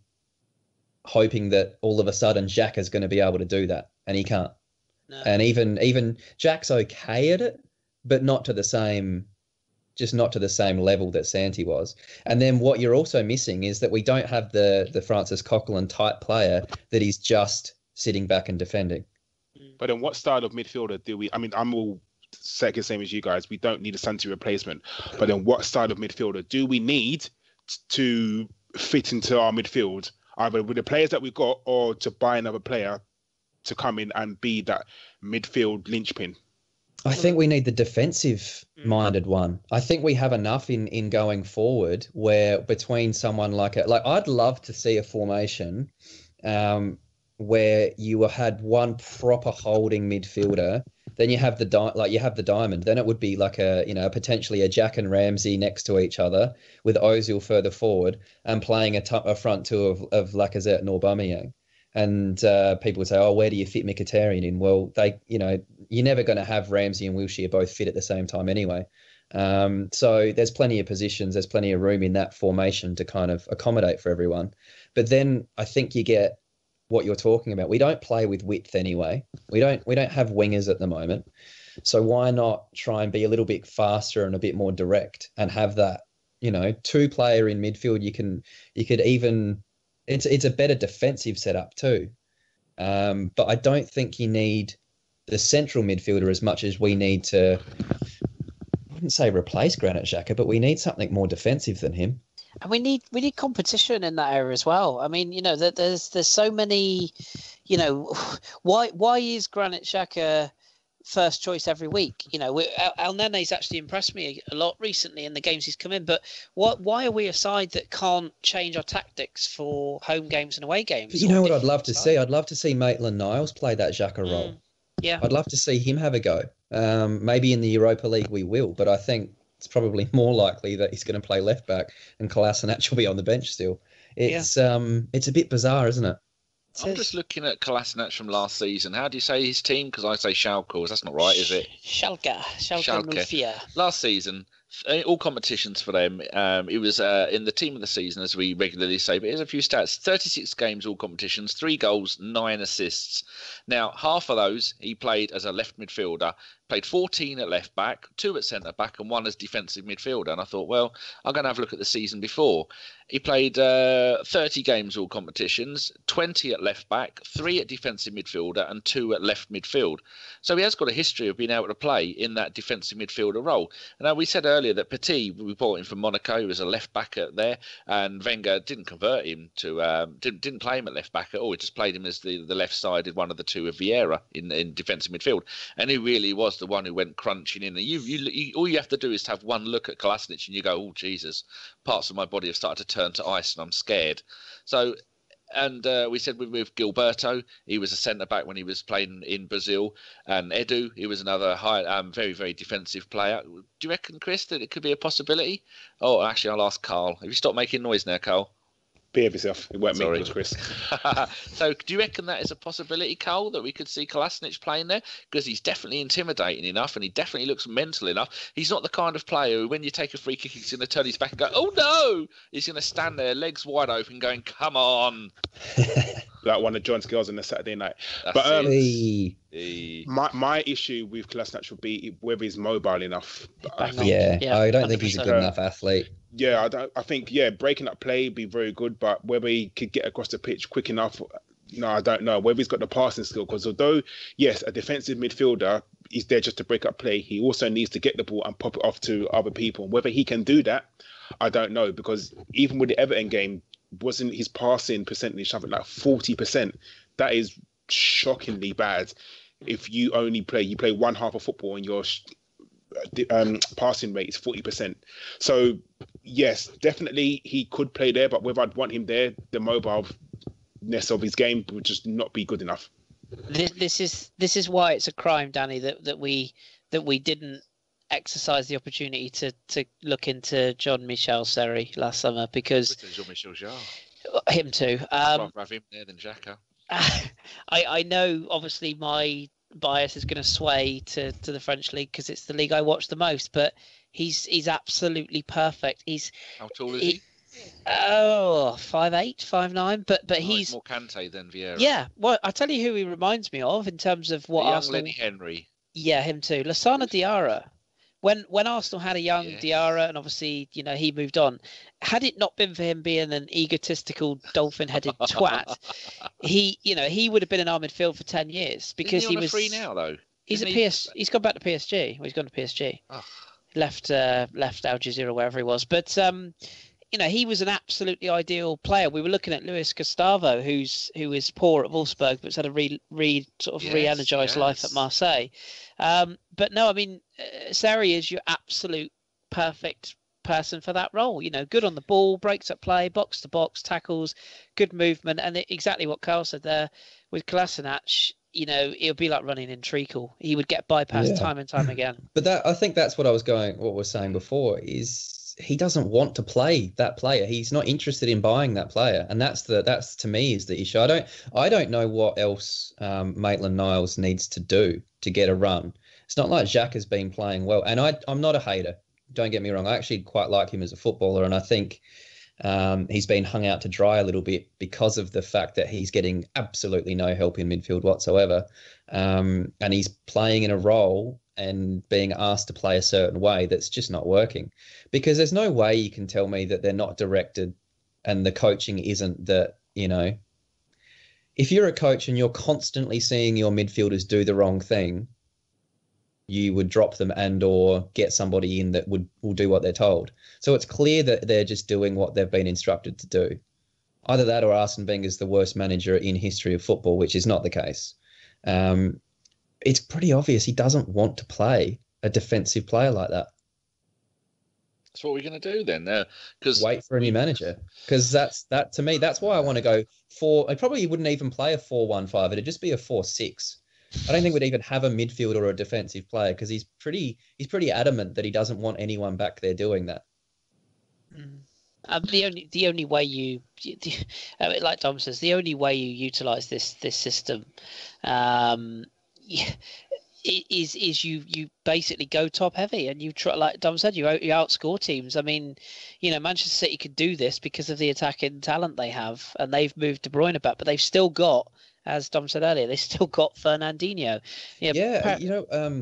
hoping that all of a sudden Xhaka's going to be able to do that, and he can't. No. And even Jack's okay at it, but not to the same level that Santi was. And then what you're also missing is that we don't have the Francis Coquelin type player that is just sitting back and defending. But then what style of midfielder do we... I mean, I'm all second same as you guys. We don't need a Santi replacement. But then what style of midfielder do we need to fit into our midfield? either with the players that we got or to buy another player to come in and be that midfield linchpin. I think we need the defensive-minded one. I think we have enough in going forward where between someone like I'd love to see a formation where you had one proper holding midfielder. Then you have the diamond. Then it would be like potentially a Jack and Ramsey next to each other with Ozil further forward and playing a front two of Lacazette and Aubameyang. And people would say, "Oh, where do you fit Mkhitaryan in?" Well, you're never going to have Ramsey and Wilshere both fit at the same time anyway. So there's plenty of positions, there's plenty of room in that formation to kind of accommodate for everyone. But then I think you get what you're talking about. We don't play with width anyway. We don't have wingers at the moment. So why not try and be a little bit faster and a bit more direct and have that, two player in midfield. You could even, it's a better defensive setup too. But I don't think you need the central midfielder as much as we need to, I wouldn't say replace Granit Xhaka, but we need something more defensive than him. And we need competition in that area as well. I mean, there's so many, why is Granit Xhaka first choice every week? El Nene's actually impressed me a lot recently in the games he's come in. But why are we a side that can't change our tactics for home games and away games? But you know what I'd love to see? I'd love to see Maitland-Niles play that Xhaka role. Yeah, I'd love to see him have a go. Maybe in the Europa League we will, but I think it's probably more likely that he's going to play left back and Kolasinac will be on the bench still. It's a bit bizarre, isn't it? I'm just looking at Kolasinac from last season. How do you say his team? Because I say Schalke. That's not right, is it? Schalke 04. Last season, all competitions for them. It was in the team of the season, as we regularly say. But here's a few stats: 36 games, all competitions, 3 goals, 9 assists. Now, half of those he played as a left midfielder. Played 14 at left back, 2 at centre back, and 1 as defensive midfielder. And I thought, well, I'm going to have a look at the season before. He played 30 games, all competitions, 20 at left back, 3 at defensive midfielder, and 2 at left midfield. So he has got a history of being able to play in that defensive midfielder role. Now, we said earlier that Petit, we bought him from Monaco, he was a left back there, and Wenger didn't convert him to, didn't play him at left back at all. He just played him as the left-sided one of the two of Vieira in defensive midfield. And he really was the one who went crunching in. And you all you have to do is to have one look at Kolasinac and you go, oh, Jesus, parts of my body have started to turn to ice and I'm scared. So, and we said with Gilberto, he was a centre-back when he was playing in Brazil. And Edu, he was another very, very defensive player. Do you reckon, Kris, that it could be a possibility? Oh, actually, I'll ask Karl. Have you stopped making noise now, Karl? Behave yourself. It won't make noise, Kris. So do you reckon that is a possibility, Karl, that we could see Kolasinac playing there? Because he's definitely intimidating enough and he definitely looks mental enough. He's not the kind of player who, when you take a free kick, he's going to turn his back and go, oh, no! He's going to stand there, legs wide open, going, come on. Like one of John's girls on a Saturday night. My issue with Kolasinac would be whether he's mobile enough. I don't think he's a good enough athlete. Yeah, I think breaking up play would be very good, but whether he could get across the pitch quick enough, no, I don't know. Whether he's got the passing skill, because although, yes, a defensive midfielder is there just to break up play, he also needs to get the ball and pop it off to other people. Whether he can do that, I don't know, because even with the Everton game, wasn't his passing percentage something like 40%? That is shockingly bad. If you play one half of football and your passing rate is 40%. So yes, definitely he could play there, but whether I'd want him there, the mobileness of his game would just not be good enough. This is why it's a crime, Danny, that we didn't exercise the opportunity to look into Jean-Michel Seri last summer, because Jean-Michel Jarre. Him too. I'd rather have him there than Xhaka. I know, obviously, my bias is going to sway to the French league because it's the league I watch the most, but he's absolutely perfect. How tall is he? 5'8", 5'9", but he's more Kante than Vieira. Yeah, well, I tell you who he reminds me of in terms of what Arsenal. Lenny Henry. Yeah, him too. Lassana Diarra. When Arsenal had a young Diarra, and obviously, he moved on, had it not been for him being an egotistical dolphin-headed twat, he would have been in our midfield for 10 years, because he was free now though. He's he's gone back to PSG. Well, he's gone to PSG. Oh. Left Al Jazeera, wherever he was. But he was an absolutely ideal player. We were looking at Luis Gustavo, who is poor at Wolfsburg, but's had a re-energized life at Marseille. But no, I mean, Sarri is your absolute perfect person for that role. Good on the ball, breaks up play, box to box, tackles, good movement, and exactly what Karl said there with Kolasinac. It would be like running in treacle. He would get bypassed time and time again. But I think that's what we're saying before, is he doesn't want to play that player. He's not interested in buying that player, and that's to me is the issue. I don't know what else Maitland-Niles needs to do to get a run. It's not like Xhaka has been playing well, and I'm not a hater. Don't get me wrong. I actually quite like him as a footballer, and I think he's been hung out to dry a little bit because of the fact that he's getting absolutely no help in midfield whatsoever. And he's playing in a role and being asked to play a certain way that's just not working. Because there's no way you can tell me that they're not directed and the coaching isn't that, if you're a coach and you're constantly seeing your midfielders do the wrong thing, you would drop them and or get somebody in that will do what they're told. So it's clear that they're just doing what they've been instructed to do. Either that or Arsene Wenger's the worst manager in history of football, which is not the case. It's pretty obvious he doesn't want to play a defensive player like that. That's what we're going to do then. Wait for a new manager. Because that to me, that's why I want to go I probably wouldn't even play a 4-1-5. It'd just be a 4-6. I don't think we'd even have a midfielder or a defensive player because he's pretty adamant that he doesn't want anyone back there doing that. The only way you like Dom says, the only way you utilize this system is you basically go top heavy and you try, like Dom said, you outscore teams. I mean, Manchester City could do this because of the attacking talent they have, and they've moved De Bruyne back, but they've still got, as Dom said earlier, they still got Fernandinho.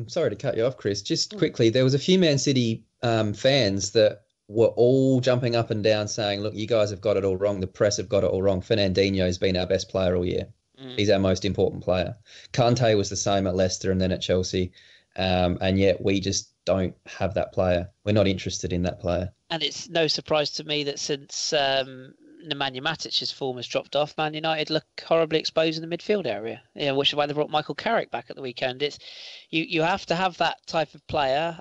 Sorry to cut you off, Kris. Just quickly, there was a few Man City fans that were all jumping up and down saying, look, you guys have got it all wrong. The press have got it all wrong. Fernandinho has been our best player all year. He's our most important player. Kante was the same at Leicester and then at Chelsea. And yet we just don't have that player. We're not interested in that player. And it's no surprise to me that since Nemanja Matic's form has dropped off, Man United look horribly exposed in the midfield area. Which is why they brought Michael Carrick back at the weekend. It's you have to have that type of player.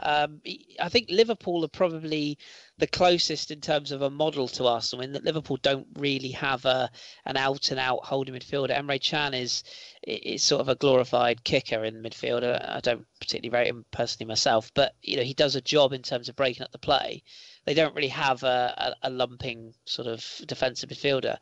I think Liverpool are probably the closest in terms of a model to Arsenal, in that Liverpool don't really have an out-and-out holding midfielder. Emre Can is sort of a glorified kicker in midfield. I don't particularly rate him personally myself, but he does a job in terms of breaking up the play. They don't really have a lumping sort of defensive midfielder.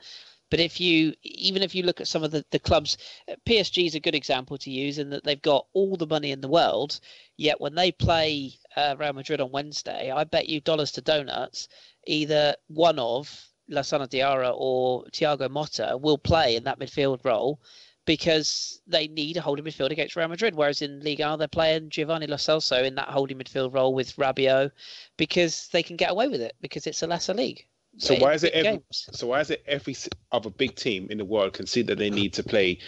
But even if you look at some of the clubs, PSG is a good example to use in that they've got all the money in the world, yet when they play Real Madrid on Wednesday, I bet you dollars to donuts, either one of Lassana Diarra or Thiago Motta will play in that midfield role because they need a holding midfield against Real Madrid, whereas in Ligue 1 they're playing Giovanni Lo Celso in that holding midfield role with Rabiot because they can get away with it because it's a lesser league. So why is it every other big team in the world consider they need to play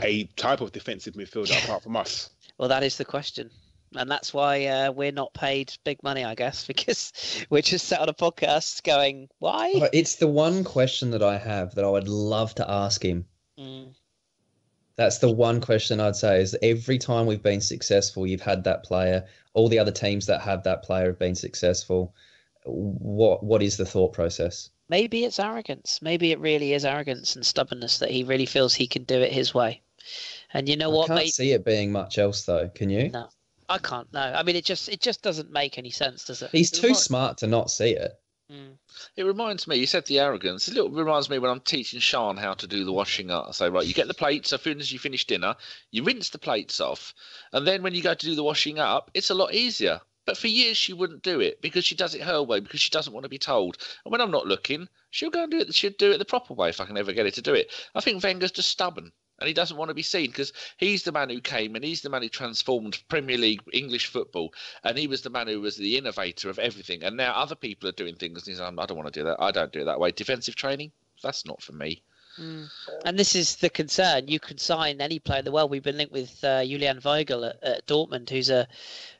a type of defensive midfielder apart from us? Well, that is the question. And that's why we're not paid big money, I guess, because we're just sat on a podcast going, why? It's the one question that I have that I would love to ask him. That's the one question I'd say is every time we've been successful, you've had that player. All the other teams that have that player have been successful. What is the thought process? Maybe it's arrogance. Maybe it really is arrogance and stubbornness that he really feels he can do it his way. And you know what? I can't see it being much else, though. Can you? No, I can't. No, I mean it just doesn't make any sense, does it? He's too smart to not see it. It reminds me, you said the arrogance. It reminds me when I'm teaching Sean how to do the washing up. I say, right, you get the plates, as soon as you finish dinner, you rinse the plates off. And then when you go to do the washing up, it's a lot easier. But for years, she wouldn't do it because she does it her way, because she doesn't want to be told. And when I'm not looking, she'll go and do it. She'll do it the proper way if I can ever get her to do it. I think Wenger's just stubborn. And he doesn't want to be seen because he's the man who came and he's the man who transformed Premier League English football. And he was the man who was the innovator of everything. And now other people are doing things. And he's like, I don't want to do that. I don't do it that way. Defensive training? That's not for me. And this is the concern. You could sign any player in the world. We've been linked with Julian Weigl at Dortmund, who's an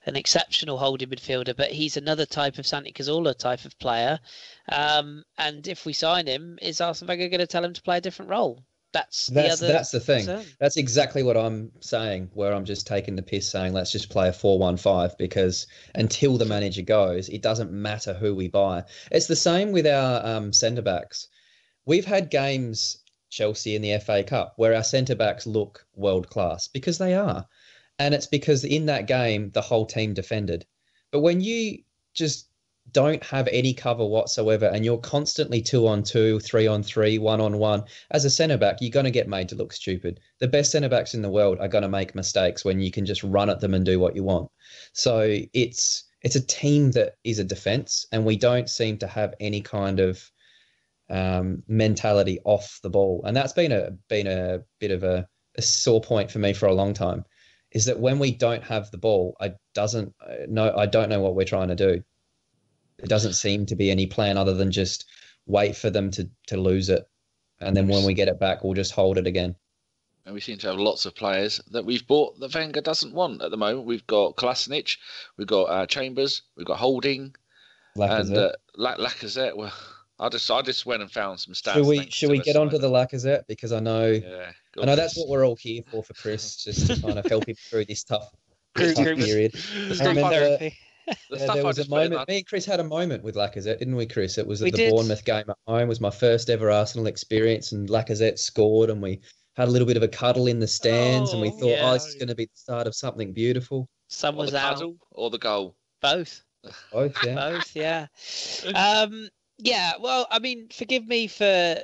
exceptional holding midfielder, but he's another type of Santi Cazorla type of player. And if we sign him, is Arsene Wenger going to tell him to play a different role? That's the thing. Concern. That's exactly what I'm saying, where I'm just taking the piss saying, let's just play a 4-1-5, because until the manager goes, it doesn't matter who we buy. It's the same with our centre-backs. We've had games, Chelsea in the FA Cup, where our centre-backs look world-class, because they are. And it's because in that game, the whole team defended. But when you just don't have any cover whatsoever and you're constantly 2-on-2, 3-on-3, 1-on-1, as a centre-back, you're going to get made to look stupid. The best centre-backs in the world are going to make mistakes when you can just run at them and do what you want. So it's a team that is a defence, and we don't seem to have any kind of mentality off the ball. And that's been a bit of a sore point for me for a long time, is that when we don't have the ball, I don't know what we're trying to do. There doesn't seem to be any plan other than just wait for them to lose it. And then when we get it back, we'll just hold it again. And we seem to have lots of players that we've bought that Wenger doesn't want at the moment. We've got Kolasinac, we've got Chambers, we've got Holding, Lacazette. And Lacazette. Well, I just went and found some stats. Should we get onto the Lacazette? Because I know that's what we're all here for Chris, just to kind of help him through this tough period. There was a moment. Me and Chris had a moment with Lacazette, didn't we, Chris? It was at the Bournemouth game at home. It was my first ever Arsenal experience, and Lacazette scored, and we had a little bit of a cuddle in the stands, and we thought, this is going to be the start of something beautiful. Sun was out. Cuddle or the goal? Both. Both, yeah. Both, yeah. Yeah, well, I mean, forgive me for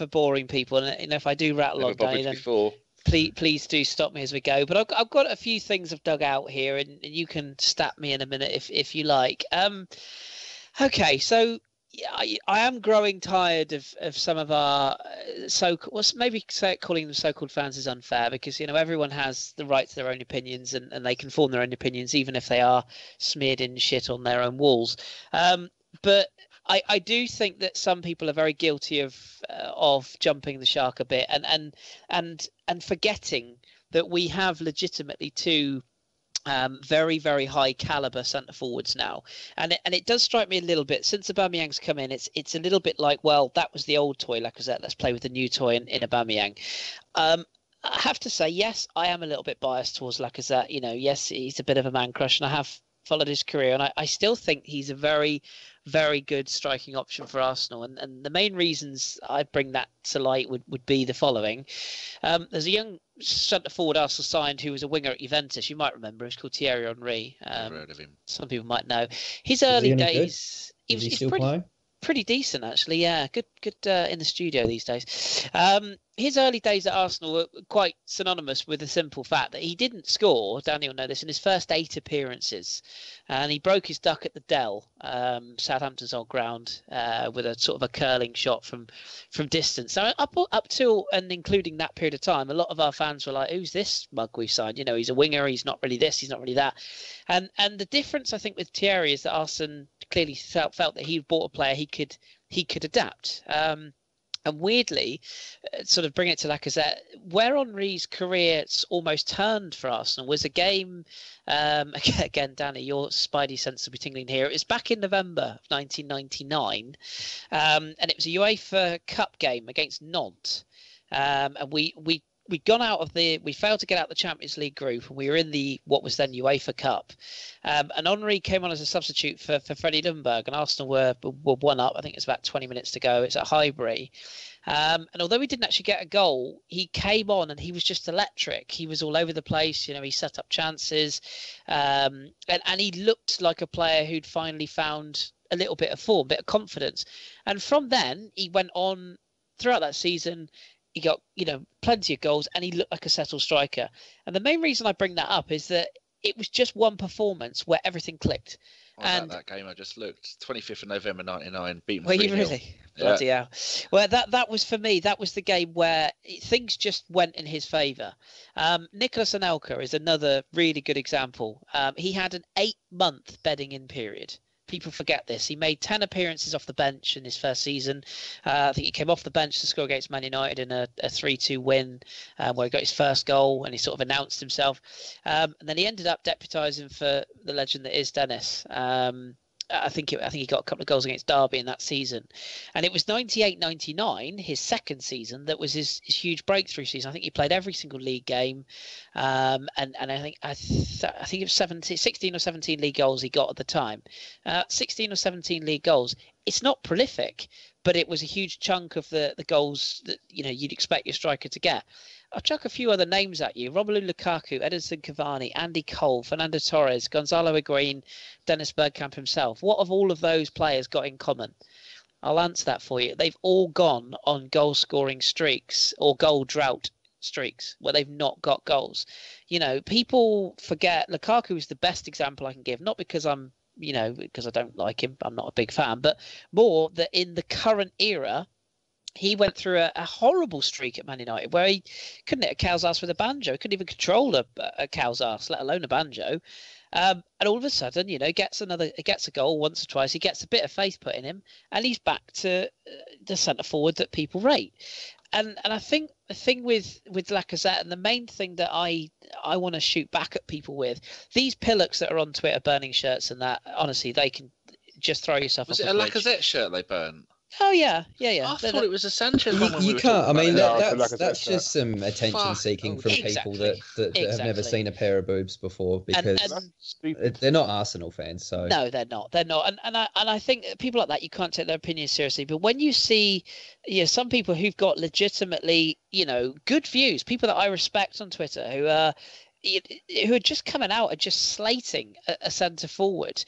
boring people, and if I do rattle on, Danny, then please do stop me as we go. But I've got a few things I've dug out here, and you can stat me in a minute if you like. Okay, so I am growing tired of some of our calling them so-called fans is unfair, because everyone has the right to their own opinions, and they can form their own opinions even if they are smeared in shit on their own walls. But I do think that some people are very guilty of jumping the shark a bit and forgetting that we have legitimately two very, very high caliber centre forwards now, and it does strike me a little bit since Aubameyang's come in. It's a little bit like, well, that was the old toy, Lacazette. Let's play with the new toy in Aubameyang. I have to say, yes, I am a little bit biased towards Lacazette. Yes, he's a bit of a man crush, and I have followed his career, and I still think he's a very, very good striking option for Arsenal. And the main reasons I bring that to light would be the following. There's a young centre forward Arsenal signed who was a winger at Juventus. You might remember. He's called Thierry Henry. Never heard of him. Some people might know. His early days, he's still playing? Pretty decent, actually. Yeah, good in the studio these days. His early days at Arsenal were quite synonymous with the simple fact that he didn't score, Danny will know this, in his first 8 appearances. And he broke his duck at the Dell, Southampton's old ground, with a sort of a curling shot from distance. So up till and including that period of time, a lot of our fans were like, who's this mug we've signed? He's a winger, he's not really this, he's not really that. And the difference, I think, with Thierry is that Arsene clearly felt that he bought a player he could adapt. And weirdly, sort of bring it to Lacazette, where Henry's career almost turned for Arsenal was a game, again, Danny, your spidey sense will be tingling here. It was back in November of 1999, and it was a UEFA Cup game against Nantes. And we'd gone out of we failed to get out the Champions League group, and we were in what was then UEFA Cup. And Henry came on as a substitute for Freddie Ljungberg, and Arsenal were 1 up. I think it's about 20 minutes to go. It's at Highbury. And although we didn't actually get a goal, he came on and he was just electric. He was all over the place. He set up chances. And he looked like a player who'd finally found a little bit of form, a bit of confidence. And from then, he went on throughout that season. He got, plenty of goals, and he looked like a settled striker. And the main reason I bring that up is that it was just one performance where everything clicked. And that game I just looked, 25th of November 99, beaten 3-0. Were you really? Bloody hell. Well, that was for me. That was the game where things just went in his favour. Nicolas Anelka is another really good example. He had an 8-month bedding in period People forget this. He made 10 appearances off the bench in his first season. I think he came off the bench to score against Man United in a 3-2 win, where he got his first goal and he sort of announced himself. And then he ended up deputising for the legend that is Dennis. I think he got a couple of goals against Derby in that season, and it was 98-99, his second season, that was his huge breakthrough season. I think he played every single league game, and I think it was 16 or 17 league goals he got at the time. 16 or 17 league goals. It's not prolific, but it was a huge chunk of the goals that you'd expect your striker to get. I'll chuck a few other names at you. Romelu Lukaku, Edinson Cavani, Andy Cole, Fernando Torres, Gonzalo Higuain, Dennis Bergkamp himself. What have all of those players got in common? I'll answer that for you. They've all gone on goal-scoring streaks or goal drought streaks where they've not got goals. People forget Lukaku is the best example I can give, not because because I don't like him. I'm not a big fan, but more that in the current era, he went through a horrible streak at Man United where he couldn't hit a cow's ass with a banjo. He couldn't even control a cow's ass, let alone a banjo. And all of a sudden, gets a goal once or twice. He gets a bit of faith put in him, and he's back to the centre forward that people rate. And I think the thing with Lacazette, and the main thing that I want to shoot back at people with, these pillocks that are on Twitter burning shirts and that, honestly, they can just throw yourself off. Was it a Lacazette shirt they burnt? Oh yeah. I thought it was a Sanchez one. When you we can't. I mean, that's that's just some attention seeking from people that have never seen a pair of boobs before, because they're not Arsenal fans. So no, they're not. And I think people like that, you can't take their opinions seriously. But when you see, some people who've got legitimately, good views, people that I respect on Twitter who are just coming out and just slating a centre forward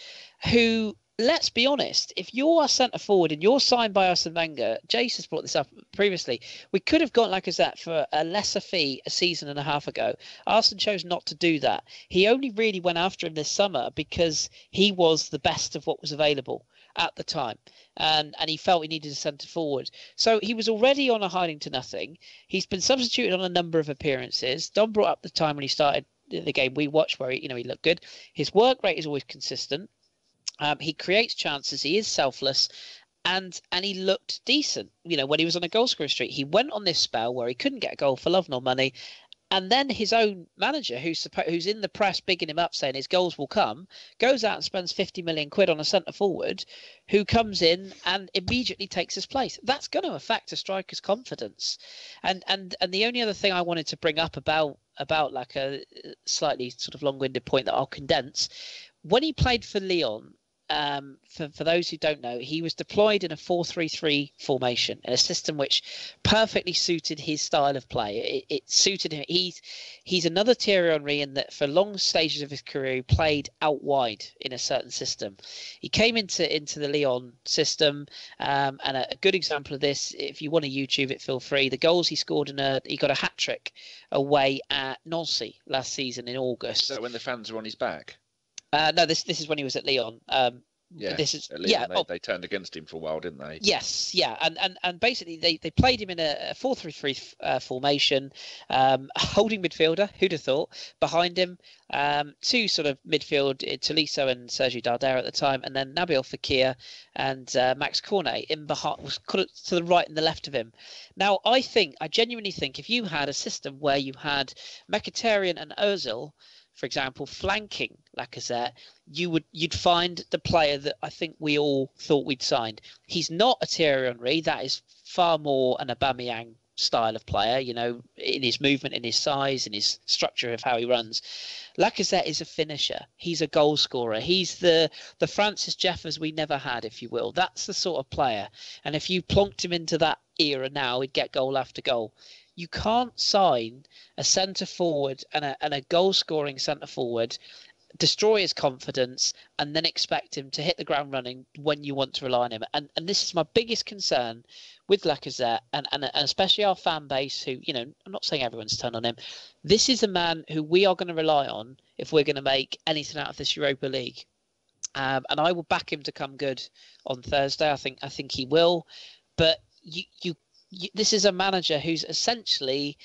who, let's be honest, if you're a centre forward and you're signed by Arsene Wenger, Jace has brought this up previously, we could have gone like that for a lesser fee a season and a half ago. Arsene chose not to do that. He only really went after him this summer because he was the best of what was available at the time, and he felt he needed a centre forward. So he was already on a hiding to nothing. He's been substituted on a number of appearances. Don brought up the time when he started the game we watched where he looked good. His work rate is always consistent. He creates chances. He is selfless, and he looked decent. When he was on a goal scoring streak, he went on this spell where he couldn't get a goal for love nor money, and then his own manager, who's in the press bigging him up, saying his goals will come, goes out and spends 50 million quid on a centre forward, who comes in and immediately takes his place. That's going to affect a striker's confidence. And the only other thing I wanted to bring up about like a slightly sort of long-winded point that I'll condense, when he played for Lyon. For those who don't know, he was deployed in a 4-3-3 formation, in a system which perfectly suited his style of play. It suited him. He's another Thierry Henry in that for long stages of his career, he played out wide in a certain system. He came into the Lyon system, and a good example of this, if you want to YouTube it, feel free. The goals he scored he got a hat trick away at Nancy last season in August. Is that when the fans were on his back? No, this is when he was at Lyon. They turned against him for a while, didn't they? Yes, yeah, and basically they played him in a 4-3-3 formation, holding midfielder. Who'd have thought? Behind him, two sort of midfield, Tolisso and Sergio Dardera at the time, and then Nabil Fekir and Max Cornet in behind, was to the right and the left of him. Now, I genuinely think if you had a system where you had Mkhitaryan and Ozil, for example, flanking Lacazette, you'd find the player that I think we all thought we'd signed. He's not a Thierry Henry. That is far more an Aubameyang style of player, in his movement, in his size, in his structure of how he runs. Lacazette is a finisher. He's a goal scorer. He's the Francis Jeffers we never had, if you will. That's the sort of player. And if you plonked him into that era now, he'd get goal after goal. You can't sign a centre forward and a goal scoring centre forward, destroy his confidence, and then expect him to hit the ground running when you want to rely on him. And this is my biggest concern with Lacazette, and especially our fan base who, I'm not saying everyone's turned on him. This is a man who we are going to rely on if we're going to make anything out of this Europa League. And I will back him to come good on Thursday. I think he will. But this is a manager who's essentially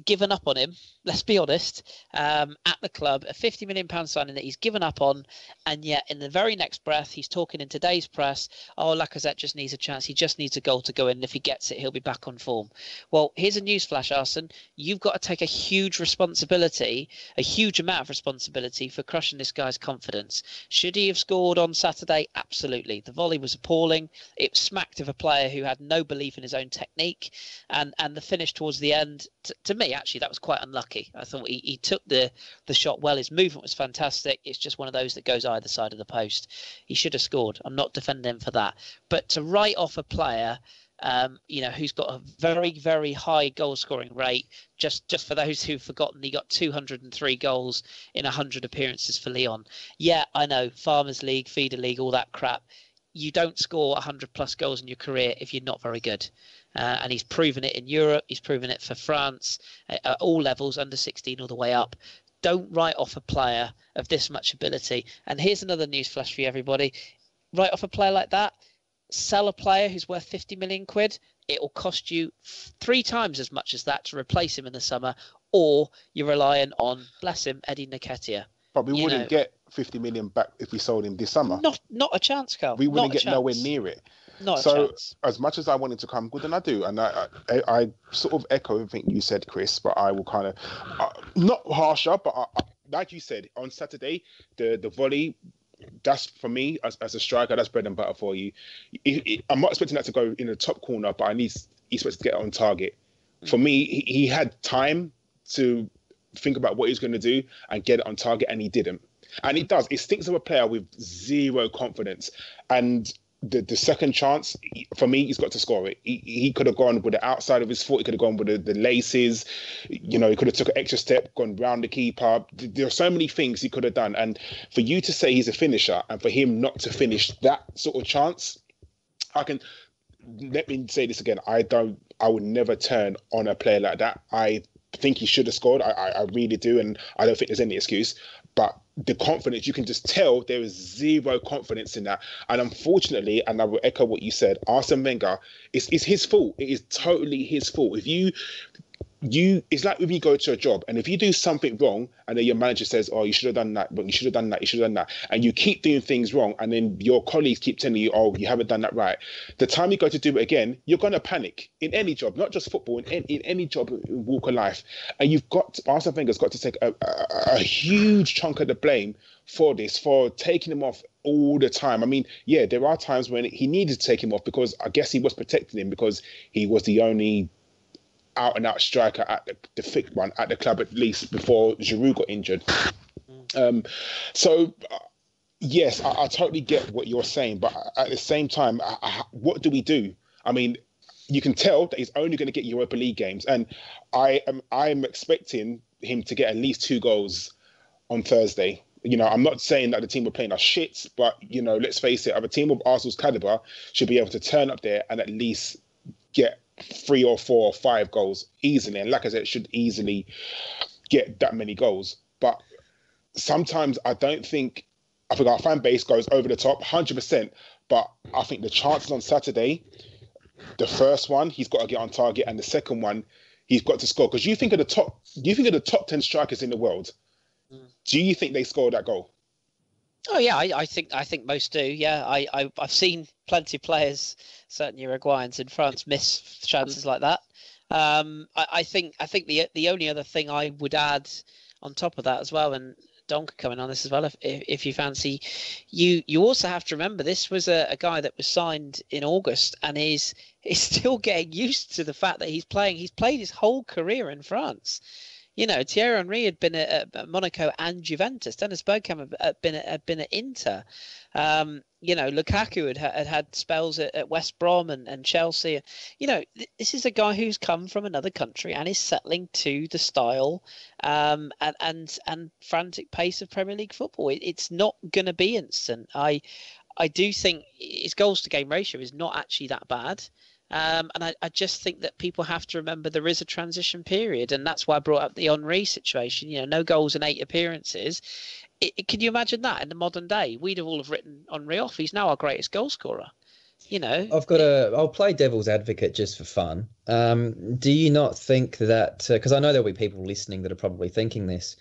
given up on him, let's be honest, at the club, a £50 million signing that he's given up on, and yet in the very next breath, he's talking in today's press, oh, Lacazette just needs a chance, he just needs a goal to go in, and if he gets it, he'll be back on form. Well, here's a newsflash, Arsene. You've got to take a huge responsibility, a huge amount of responsibility for crushing this guy's confidence. Should he have scored on Saturday? Absolutely. The volley was appalling. It smacked of a player who had no belief in his own technique, and the finish towards the end, to me, actually, that was quite unlucky. I thought he took the shot well. His movement was fantastic. It's just one of those that goes either side of the post. He should have scored. I'm not defending him for that. But to write off a player, who's got a very, very high goal scoring rate, just for those who've forgotten, he got 203 goals in 100 appearances for Lyon. Yeah, I know, Farmers League, Feeder League, all that crap. You don't score 100 plus goals in your career if you're not very good. And he's proven it in Europe. He's proven it for France at all levels, under 16 all the way up. Don't write off a player of this much ability. And here's another news flash for you, everybody. Write off a player like that. Sell a player who's worth 50 million quid. It will cost you 3 times as much as that to replace him in the summer. Or you're relying on, bless him, Eddie Nketiah. But we wouldn't get 50 million back if we sold him this summer. Not a chance, Karl. We wouldn't get nowhere near it. Not a chance. As much as I wanted to come good, and I do, and I sort of echo everything you said, Kris, but I will kind of, not harsher, but like you said, on Saturday, the volley, that's for me, as a striker, that's bread and butter for you. I'm not expecting that to go in the top corner, but he's supposed to get it on target. For me, he had time to think about what he's going to do and get it on target, and he didn't. And it does. It stinks of a player with zero confidence. And the second chance, for me, he's got to score it. He could have gone with the outside of his foot. He could have gone with the laces. He could have took an extra step, gone round the keeper. There are so many things he could have done. And for you to say he's a finisher and for him not to finish that sort of chance, let me say this again. I would never turn on a player like that. I think he should have scored. I really do. And I don't think there's any excuse. But the confidence, you can just tell there is zero confidence in that. And unfortunately, and I will echo what you said, Arsene Wenger, it's his fault. It is totally his fault. If it's like when you go to a job and if you do something wrong and then your manager says, oh, you should have done that, but you should have done that, you should have done that. And you keep doing things wrong. And then your colleagues keep telling you, oh, you haven't done that right. The time you go to do it again, you're going to panic in any job, not just football, in any job, walk of life. And Arsene Wenger's got to take a huge chunk of the blame for this, for taking him off all the time. I mean, yeah, there are times when he needed to take him off because I guess he was protecting him because he was the only out-and-out striker at the thick one at the club, at least before Giroud got injured. Yes, I totally get what you're saying, but at the same time, what do we do? I mean, you can tell that he's only going to get Europa League games, and I'm expecting him to get at least 2 goals on Thursday. I'm not saying that the team were playing us shit, but let's face it, a team of Arsenal's caliber should be able to turn up there and at least get 3 or 4 or 5 goals easily, and Lacazette should easily get that many goals. But sometimes I think our fan base goes over the top 100%, but I think the chances on Saturday, the first one he's got to get on target, and the second one he's got to score. Because you think of the top 10 strikers in the world, do you think they scored that goal? Oh yeah, I think most do. Yeah, I've seen plenty of players, certain Uruguayans in France, miss chances like that. I think the only other thing I would add on top of that as well, and Don could come in on this as well if you fancy, you also have to remember this was a guy that was signed in August and is still getting used to the fact that he's played his whole career in France. Thierry Henry had been at Monaco and Juventus. Dennis Bergkamp had been at Inter. Lukaku had spells at West Brom and Chelsea. This is a guy who's come from another country and is settling to the style and frantic pace of Premier League football. It's not going to be instant. I do think his goals to game ratio is not actually that bad. And I just think that people have to remember there is a transition period, and that's why I brought up the Henry situation. No goals in 8 appearances. Can you imagine that in the modern day? We'd have all have written Henry off. He's now our greatest goal scorer. I'll play devil's advocate just for fun. Do you not think that, because I know there'll be people listening that are probably thinking this,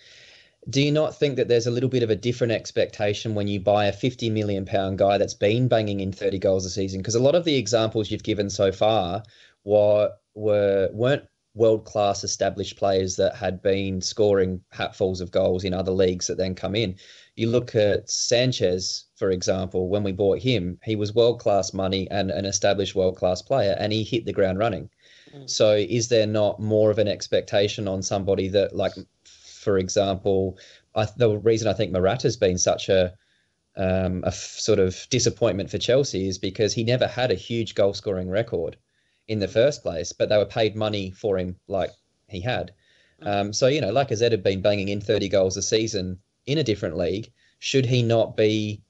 do you not think that there's a little bit of a different expectation when you buy a £50 million guy that's been banging in 30 goals a season? Because a lot of the examples you've given so far weren't world-class established players that had been scoring hatfuls of goals in other leagues that then come in. You look at Sanchez, for example, when we bought him, he was world-class money and an established world-class player, and he hit the ground running. So is there not more of an expectation on somebody that, like, for example, the reason I think Morata's been such a sort of disappointment for Chelsea is because he never had a huge goal-scoring record in the first place, but they were paid money for him like he had. So, Lacazette had been banging in 30 goals a season in a different league. Should he not be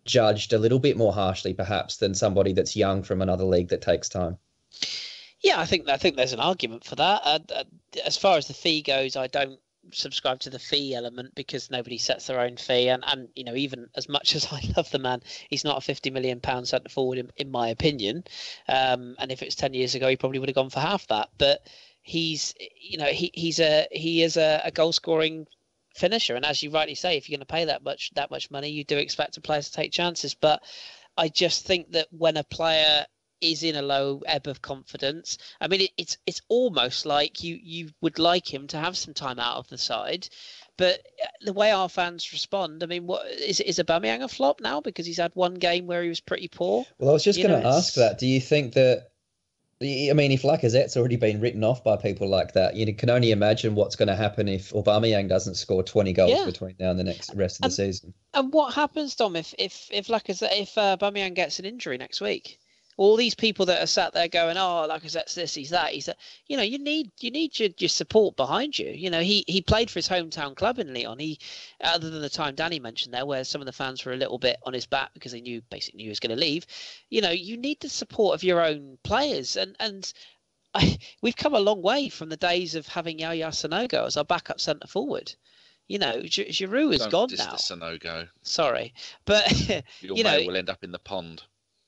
judged a little bit more harshly, perhaps, than somebody that's young from another league that takes time? Yeah, I think there's an argument for that. As far as the fee goes, I don't subscribe to the fee element because nobody sets their own fee. And even as much as I love the man, he's not a £50 million centre forward in my opinion. And if it was 10 years ago, he probably would have gone for half that. But he is a goal scoring finisher. And as you rightly say, if you're going to pay that much money, you do expect a player to take chances. But I just think that when a player is in a low ebb of confidence, I mean, it's almost like you would like him to have some time out of the side. But the way our fans respond, I mean, what is Aubameyang a flop now because he's had one game where he was pretty poor? Well, I was just going to ask that. Do you think that, I mean, if Lacazette's already been written off by people like that, you can only imagine what's going to happen if Aubameyang doesn't score 20 goals between now and the rest of the season. And what happens, Dom, if Aubameyang gets an injury next week? All these people that are sat there going, "Oh, Lacazette's this, he's that." You need your support behind you. He played for his hometown club in Lyon. Other than the time Danny mentioned there, where some of the fans were a little bit on his back because they basically knew he was going to leave. You need the support of your own players, and we've come a long way from the days of having Yaya Sanogo as our backup centre forward. Giroud is gone now. Sanogo. Sorry, but your mate will end up in the pond.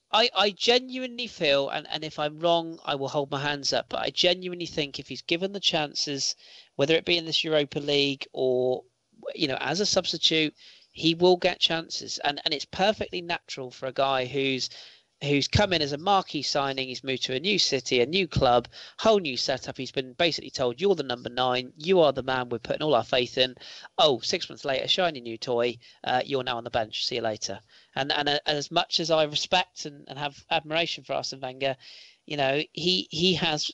I genuinely feel, and if I'm wrong, I will hold my hands up, but I genuinely think if he's given the chances, whether it be in this Europa League or, as a substitute, he will get chances. And it's perfectly natural for a guy who's come in as a marquee signing. He's moved to a new city, a new club, whole new setup. He's been basically told, you're the number 9. You are the man we're putting all our faith in. Oh, 6 months later, shiny new toy. You're now on the bench. See you later. And as much as I respect and have admiration for Arsene Wenger, he has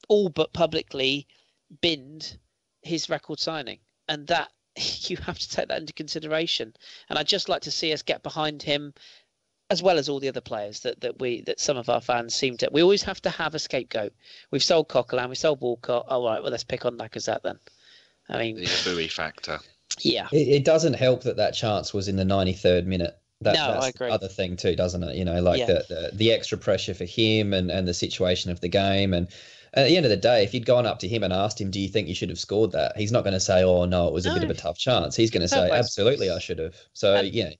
all but publicly binned his record signing. And that you have to take that into consideration. And I'd just like to see us get behind him, as well as all the other players that some of our fans seem to. We always have to have a scapegoat. We've sold Coquelin, we sold Walcott. Oh, right, well, let's pick on Lacazette then. I mean, the Bowie factor. Yeah. It doesn't help that chance was in the 93rd minute. That's I agree. The other thing too, doesn't it? The extra pressure for him and the situation of the game. And at the end of the day, if you'd gone up to him and asked him, do you think you should have scored that? He's not going to say, oh, no, it was a bit of a tough chance. He's going to say, absolutely, I should have. So, you're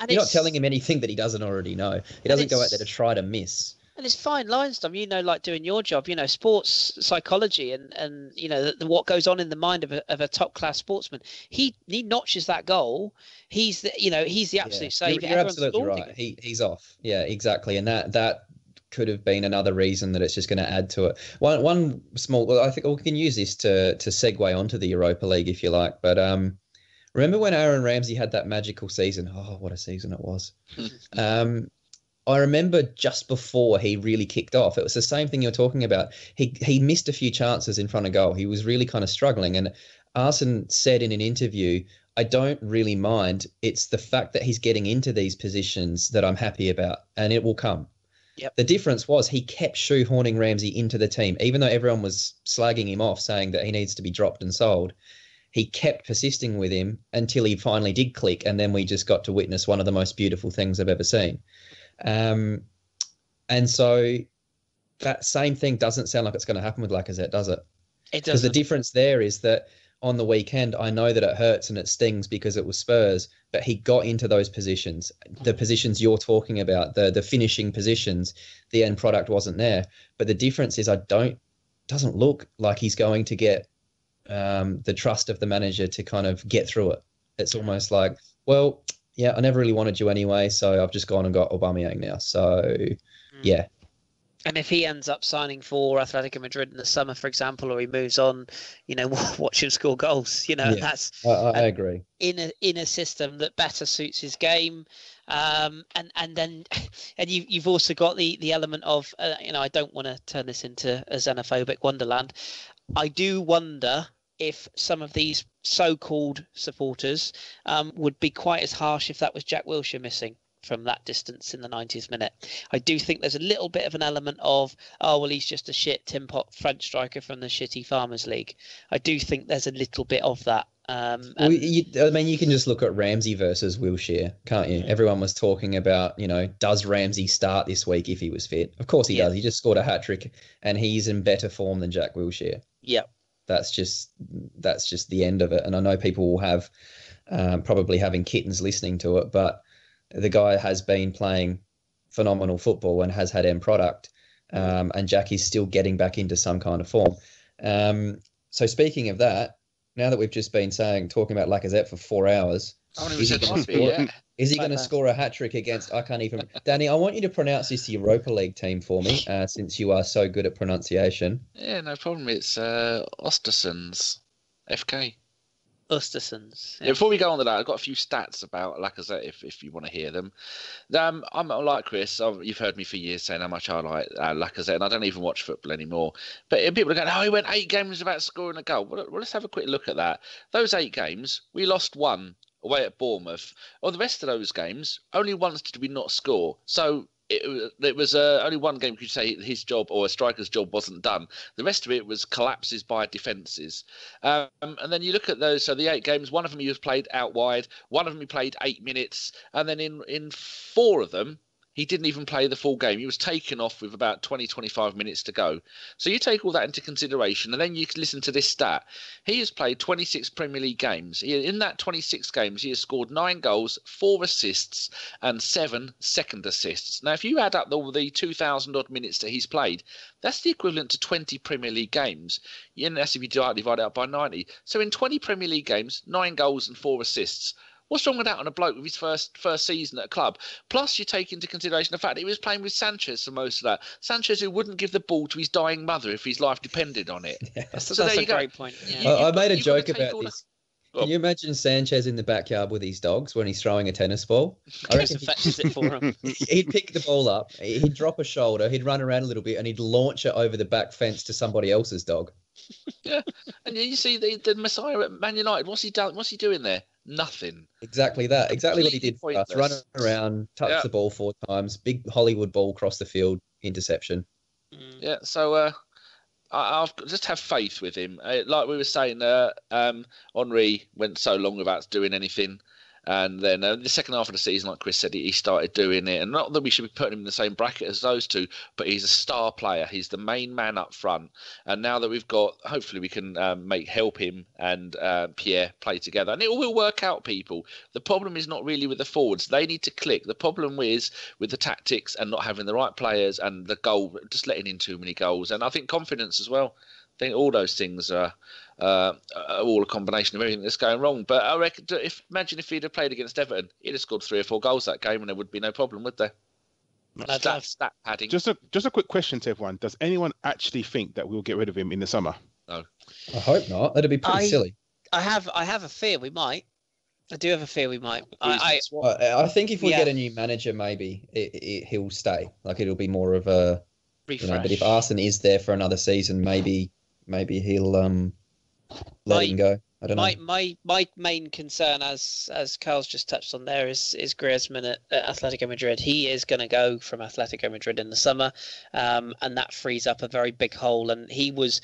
not telling him anything that he doesn't already know. He doesn't go out there to try to miss. And it's fine lines, Dom, like doing your job, sports psychology and what goes on in the mind of a top class sportsman. He notches that goal. He's the absolute savior. You're absolutely right. He's off. Yeah, exactly. And that could have been another reason that it's just going to add to it. One small, well, I think we can use this to segue onto the Europa League if you like. But remember when Aaron Ramsey had that magical season? Oh, what a season it was. I remember just before he really kicked off, it was the same thing you're talking about. He missed a few chances in front of goal. He was really kind of struggling. And Arsene said in an interview, I don't really mind. It's the fact that he's getting into these positions that I'm happy about, and it will come. Yep. The difference was he kept shoehorning Ramsey into the team, even though everyone was slagging him off, saying that he needs to be dropped and sold. He kept persisting with him until he finally did click, and then we just got to witness one of the most beautiful things I've ever seen. And so that same thing doesn't sound like it's going to happen with Lacazette, does it? It doesn't. Because the difference there is that on the weekend, I know that it hurts and it stings because it was Spurs, but he got into those positions, the positions you're talking about, the finishing positions. The end product wasn't there. But the difference is doesn't look like he's going to get the trust of the manager to kind of get through it. It's almost like, well, yeah, I never really wanted you anyway, so I've just gone and got Aubameyang now. So, yeah. And if he ends up signing for Atletico Madrid in the summer, for example, or he moves on, watch him score goals. That's I agree. In a system that better suits his game, and you've also got the element of I don't want to turn this into a xenophobic wonderland. I do wonder if some of these so-called supporters would be quite as harsh if that was Jack Wilshere missing from that distance in the 90th minute. I do think there's a little bit of an element of, he's just a shit tin pot French striker from the shitty Farmers League. I do think there's a little bit of that. You can just look at Ramsey versus Wilshere, can't you? Everyone was talking about, does Ramsey start this week if he was fit? Of course he does. He just scored a hat-trick and he's in better form than Jack Wilshere. Yeah. That's just the end of it. And I know people will have probably having kittens listening to it, but the guy has been playing phenomenal football and has had end product, and Jack is still getting back into some kind of form. So speaking of that, now that we've just been talking about Lacazette for 4 hours, is he going to score a hat-trick against, I can't even... Danny, I want you to pronounce this Europa League team for me, since you are so good at pronunciation. Yeah, no problem. It's Östersunds, FK. Östersunds. Yeah. Before we go on to that, I've got a few stats about Lacazette if you want to hear them. I'm like Chris. You've heard me for years saying how much I like Lacazette, and I don't even watch football anymore. But people are going, he went 8 games without scoring a goal. Well, let's have a quick look at that. Those 8 games, we lost 1 away at Bournemouth. Or the rest of those games, only once did we not score. So it was only one game could you say his job or a striker's job wasn't done. The rest of it was collapses by defences. And then you look at those, so the 8 games, one of them he was played out wide, one of them he played 8 minutes, and then in 4 of them, he didn't even play the full game. He was taken off with about 20, 25 minutes to go. So you take all that into consideration, and then you can listen to this stat. He has played 26 Premier League games. In that 26 games, he has scored 9 goals, 4 assists, and 7 second assists. Now, if you add up the 2,000-odd minutes that he's played, that's the equivalent to 20 Premier League games. And that's if you divide it out by 90. So in 20 Premier League games, 9 goals and 4 assists. What's wrong with that on a bloke with his first season at a club? Plus, you take into consideration the fact that he was playing with Sanchez for most of that. Sanchez, who wouldn't give the ball to his dying mother if his life depended on it. Yeah. That's a great point. Yeah. I made a joke about this. Can you imagine Sanchez in the backyard with his dogs when he's throwing a tennis ball? I reckon he fetches it for him. He'd pick the ball up, he'd drop a shoulder, he'd run around a little bit, and he'd launch it over the back fence to somebody else's dog. Yeah, and you see the Messiah at Man United. What's he done? What's he doing there? Nothing. Exactly that. Exactly what he did for us. Run around, touch the ball 4 times, big Hollywood ball across the field, interception. Yeah, so I'll just have faith with him. Like we were saying, Henry went so long without doing anything. And then the second half of the season, like Chris said, he started doing it. And not that we should be putting him in the same bracket as those two, but he's a star player. He's the main man up front. And now that we've got, hopefully we can help him and Pierre play together. And it will work out, people. The problem is not really with the forwards. They need to click. The problem is with the tactics and not having the right players and the goal, just letting in too many goals. And I think confidence as well. I think all those things are all a combination of everything that's going wrong. But I reckon, imagine if he'd have played against Everton, he'd have scored 3 or 4 goals that game, and there would be no problem, would there? Stat padding. Just a quick question to everyone: does anyone actually think that we'll get rid of him in the summer? No, I hope not. That'd be pretty silly. I have a fear we might. I do have a fear we might. I think if we get a new manager, maybe he'll stay. Like it'll be more of a refresh. But if Arsene is there for another season, maybe he'll let him go. I don't know. My main concern, as Karl's just touched on there, is Griezmann at Atletico Madrid. He is going to go from Atletico Madrid in the summer, and that frees up a very big hole. And he was,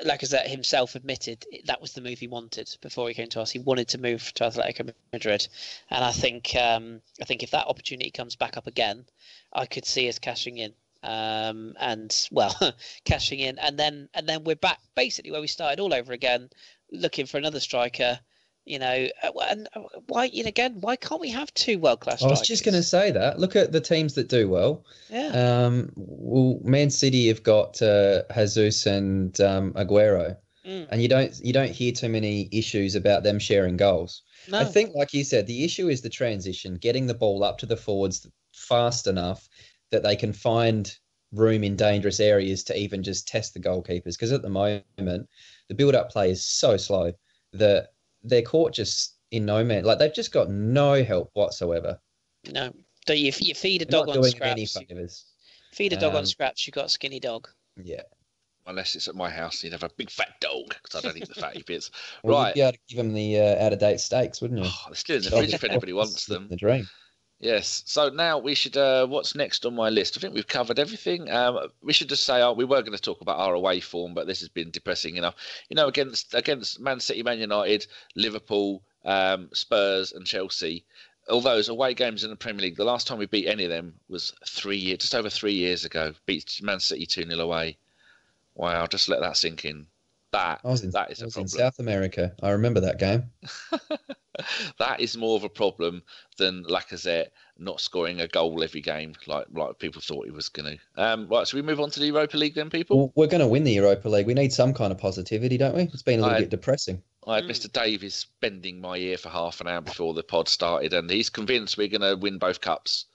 Lacazette himself admitted, that was the move he wanted before he came to us. He wanted to move to Atletico Madrid, and I think if that opportunity comes back up again, I could see us cashing in. and well, cashing in, and then we're back basically where we started all over again, looking for another striker. And why why can't we have two world-class strikers? I was just going to say that. Look at the teams that do well. Yeah. Well, Man City have got Jesus and Aguero, and you don't hear too many issues about them sharing goals. No. I think, like you said, the issue is the transition, getting the ball up to the forwards fast enough that they can find room in dangerous areas to even just test the goalkeepers. Because at the moment, the build-up play is so slow that they're caught just in no man. Like, they've just got no help whatsoever. No. Don't you feed a dog on scraps? Feed a dog on scraps, you've got a skinny dog. Yeah. Unless it's at my house, you'd have a big fat dog, because I don't eat the fatty bits. Well, right. You'd be able to give them the out-of-date steaks, wouldn't you? Oh, they're still in the fridge if anybody wants them. The dream. Yes. So now we should. What's next on my list? I think we've covered everything. We should just say we were going to talk about our away form, but this has been depressing enough. Against Man City, Man United, Liverpool, Spurs, and Chelsea. All those away games in the Premier League. The last time we beat any of them was just over 3 years ago. Beat Man City 2-0 away. Wow, just let that sink in. That is a problem. In South America. I remember that game. That is more of a problem than Lacazette not scoring a goal every game, like people thought he was going to. Right, so we move on to the Europa League then, people? Well, we're going to win the Europa League. We need some kind of positivity, don't we? It's been a little bit depressing. I had Mr. Davies bending my ear for half an hour before the pod started, and he's convinced we're going to win both cups.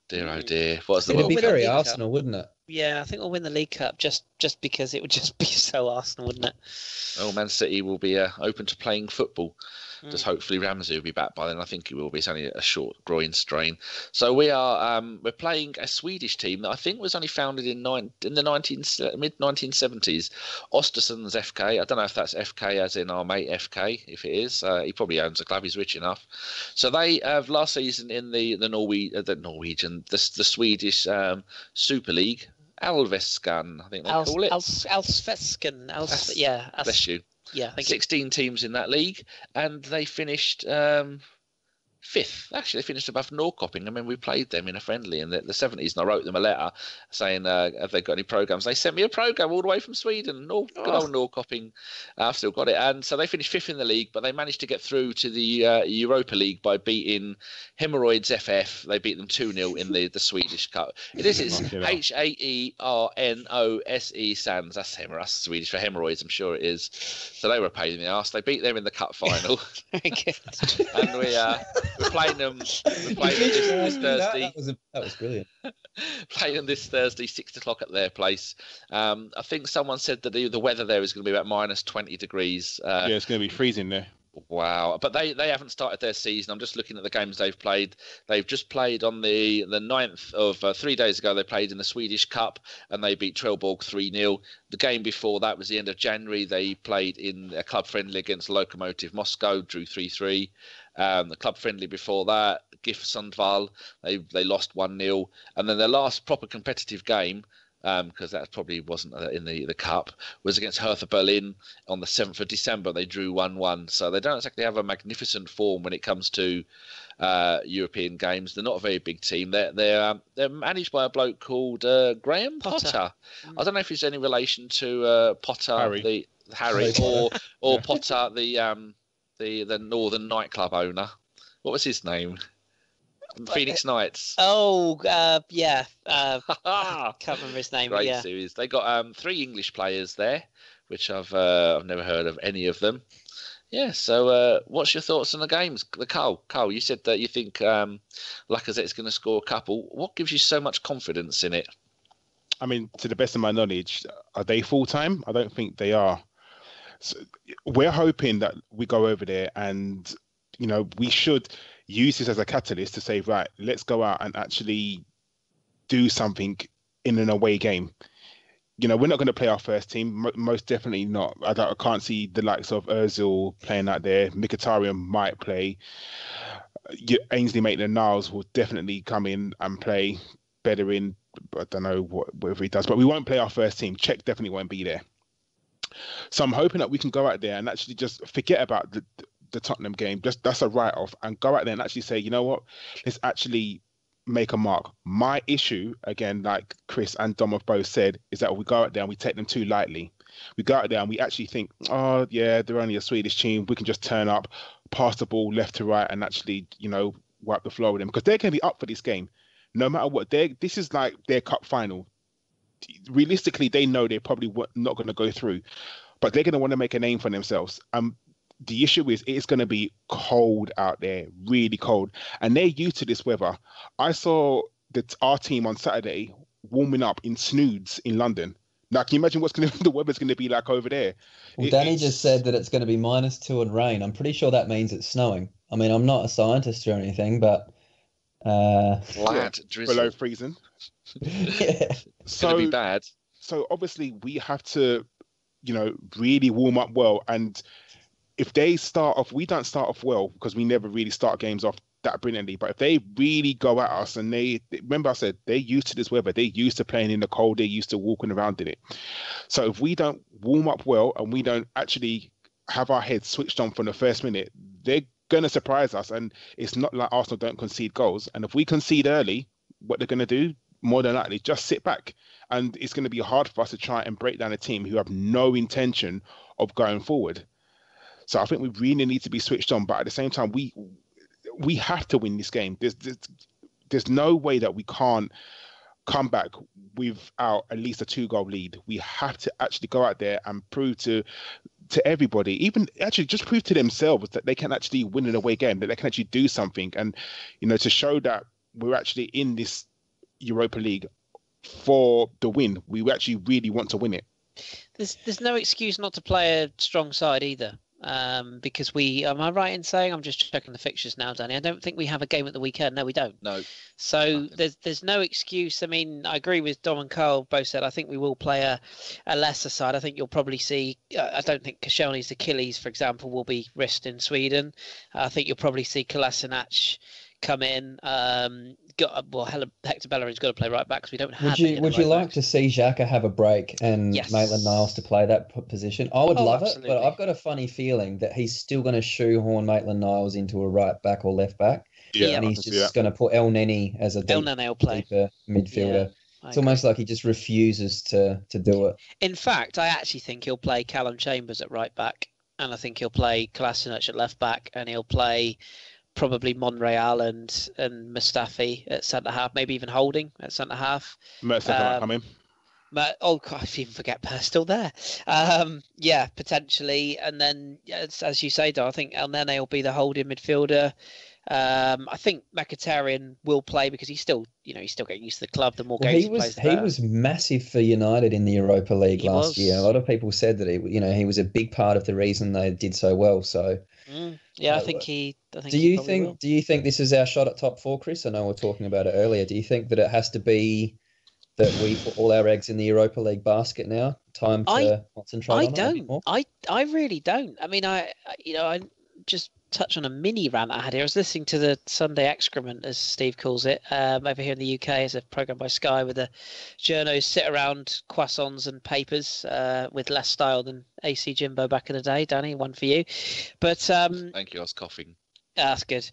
Dear, oh dear. What's the It'd World be Cup? very Arsenal, wouldn't it? Yeah, I think we'll win the League Cup just because it would just be so Arsenal, wouldn't it? Well, Man City will be open to playing football. Just hopefully Ramsey will be back by then. I think he will be. It's only a short groin strain. So we're playing a Swedish team that I think was only founded in the mid 1970s. Ostersund's FK. I don't know if that's FK as in our mate FK. If it is, he probably owns a club. He's rich enough. So they have last season in the Swedish Super League. Allsvenskan, I think they call it. Allsvenskan. Yeah. Bless you. Yeah, 16 teams in that league, and they finished fifth. Actually, they finished above Norrköping. I mean, we played them in a friendly in the 70s, and I wrote them a letter saying, have they got any programs? They sent me a program all the way from Sweden. Good old Norrköping. I've still got it. And so they finished fifth in the league, but they managed to get through to the Europa League by beating Hemorrhoids FF. They beat them 2-0 in the Swedish Cup. It's Haeronose Sands. That's hemorrhoids, Swedish for hemorrhoids, I'm sure it is. So they were a pain in the arse. They beat them in the cup final. Very good. And we're playing them. This Thursday. That was brilliant. Playing them this Thursday, 6 o'clock at their place. I think someone said that the weather there is going to be about minus 20 degrees. Yeah, it's going to be freezing there. Wow. But they haven't started their season. I'm just looking at the games they've played. They've just played on the 9th of 3 days ago. They played in the Swedish Cup and they beat Trelleborg 3-0. The game before that was the end of January. They played in a club friendly against Lokomotiv Moscow, drew 3-3. The club friendly before that, GIF Sundval, they lost 1-0. And then their last proper competitive game, because that probably wasn't in the cup, was against Hertha Berlin on the 7th of December. They drew 1-1. So they don't exactly have a magnificent form when it comes to European games. They're not a very big team. They're managed by a bloke called Graham Potter. I don't know if he's any relation to Potter, Harry, or Potter, the Northern nightclub owner. What was his name? Phoenix Knights. Oh, yeah. Can't remember his name. Great series. They got 3 English players there, which I've never heard of any of them. Yeah. So, what's your thoughts on the games? Karl, you said that you think Lacazette's going to score a couple. What gives you so much confidence in it? I mean, to the best of my knowledge, are they full time? I don't think they are. So we're hoping that we go over there and, we should use this as a catalyst to say, right, let's go out and actually do something in an away game. We're not going to play our first team, most definitely not. I can't see the likes of Ozil playing out there. Mkhitaryan might play. Ainsley Maitland-Niles will definitely come in and play better in, I don't know whatever he does, but we won't play our first team. Czech definitely won't be there. So I'm hoping that we can go out there and actually just forget about the Tottenham game. That's a write-off, and go out there and actually say, you know what, let's actually make a mark. My issue, again, like Kris and Dom have both said, is that we go out there and we take them too lightly. We go out there and we actually think, oh, yeah, they're only a Swedish team. We can just turn up, pass the ball left to right and actually, wipe the floor with them. Because they're going to be up for this game. No matter what. This is like their cup final. Realistically, they know they're probably not going to go through. But they're going to want to make a name for themselves. The issue is it's going to be cold out there, really cold. And they're used to this weather. I saw our team on Saturday warming up in snoods in London. Now, can you imagine the weather's going to be like over there? Well, Danny just said that it's going to be -2 and rain. I'm pretty sure that means it's snowing. I mean, I'm not a scientist or anything, but... Flat drizzle. Below freezing. Yeah. It's going to be bad. So obviously we have to, really warm up well. And if we don't start off well, because we never really start games off that brilliantly, but if they really go at us and remember I said, they're used to this weather, they're used to playing in the cold, they're used to walking around in it. So if we don't warm up well and we don't actually have our heads switched on from the first minute, they're going to surprise us. And it's not like Arsenal don't concede goals. And if we concede early, what they're going to do, more than likely, just sit back. And it's going to be hard for us to try and break down a team who have no intention of going forward. So I think we really need to be switched on. But at the same time, we have to win this game. There's no way that we can't come back without at least a 2-goal lead. We have to actually go out there and prove to everybody, even actually just prove to themselves that they can actually win an away game, that they can actually do something. And, to show that we're actually in this Europa League for the win. We actually really want to win it. There's no excuse not to play a strong side either. Because am I right in saying, I'm just checking the fixtures now, Danny, I don't think we have a game at the weekend. No, we don't. No. So there's no excuse. I mean, I agree with Dom and Karl both said, I think we will play a lesser side. I think you'll probably see, I don't think Koscielny's Achilles, for example, will be risked in Sweden. I think you'll probably see Kolasinac come in. Hector Bellerin's got to play right back because we don't have. Would you like to see Xhaka have a break and Maitland-Niles to play that position? I would love absolutely. it, but I've got a funny feeling that he's still going to shoehorn Maitland-Niles into a right back or left back. Yeah, and he's just going to put El Neni as a deeper midfielder. Yeah, it's almost like he just refuses to do it. In fact, I actually think he'll play Callum Chambers at right back, and I think he'll play Kolasinac at left back, and he'll play probably Monreal and Mustafi at centre half, maybe even Holding at centre half. Mustafi might come in. God, I even forget Per's still there. Potentially. And then, as you say, Dar, I think El Nene will be the holding midfielder. I think Mkhitaryan will play because he's still getting used to the club. The more games he plays, he was massive for United in the Europa League last year. A lot of people said that he was a big part of the reason they did so well. So. I think he. Do you think this is our shot at top 4, Kris? I know we were talking about it earlier. Do you think that it has to be that we put all our eggs in the Europa League basket now? Time to concentrate on it a bit more? I really don't. I mean, I just touch on a mini rant I had here. I was listening to the Sunday Excrement, as Steve calls it, over here in the UK. It's a programme by Sky where the journos sit around croissants and papers with less style than AC Jimbo back in the day. Danny, one for you. But thank you. I was coughing. That's good.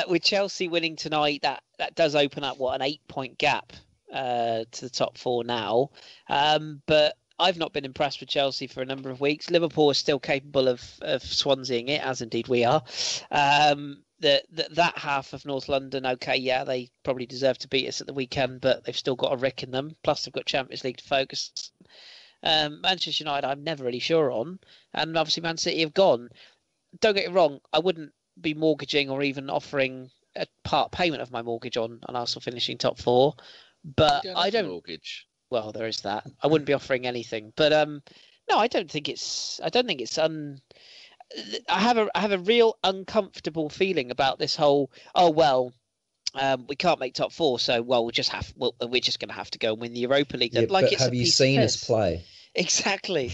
With Chelsea winning tonight, that does open up an 8-point gap to the top 4 now. But I've not been impressed with Chelsea for a number of weeks. Liverpool is still capable of Swanseaing it, as indeed we are. That half of North London, they probably deserve to beat us at the weekend, but they've still got a rick in them. Plus, they've got Champions League to focus. Manchester United, I'm never really sure on. And obviously, Man City have gone. Don't get me wrong, I wouldn't be mortgaging or even offering a part payment of my mortgage on Arsenal finishing top 4. But I don't mortgage. Well, there is that. I wouldn't be offering anything, but no, I don't think it's. I have a real uncomfortable feeling about this whole. We can't make top 4, so we're just going to have to go and win the Europa League. Yeah, but have you seen us play? Exactly.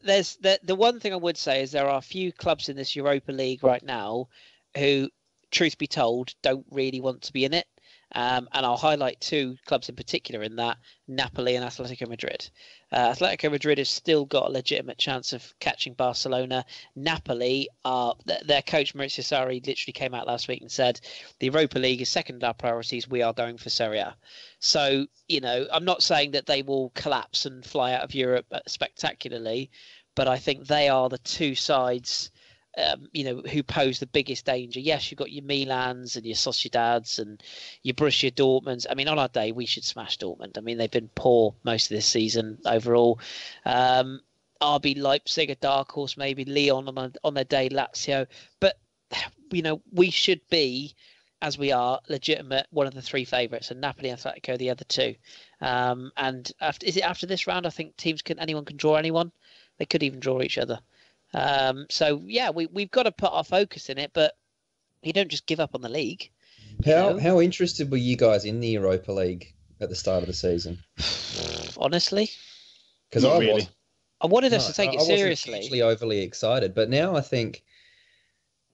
There's the one thing I would say is there are a few clubs in this Europa League right now who, truth be told, don't really want to be in it. And I'll highlight two clubs in particular in that, Napoli and Atletico Madrid. Atletico Madrid has still got a legitimate chance of catching Barcelona. Napoli, their coach Maurizio Sarri literally came out last week and said, the Europa League is second in our priorities. We are going for Serie A. So, I'm not saying that they will collapse and fly out of Europe spectacularly, but I think they are the two sides who pose the biggest danger. Yes, you've got your Milans and your Sociedads and your Borussia Dortmunds. I mean, on our day, we should smash Dortmund. I mean, they've been poor most of this season overall. RB Leipzig, a dark horse, maybe Lyon on their day, Lazio. But, we should be, as we are, legitimate, one of the three favourites, and Napoli and Atletico the other two. And after this round, I think anyone can draw anyone. They could even draw each other. We've got to put our focus in it, but you don't just give up on the league. How interested were you guys in the Europa League at the start of the season? Honestly, because I wanted us to take it seriously. I wasn't hugely overly excited, but now I think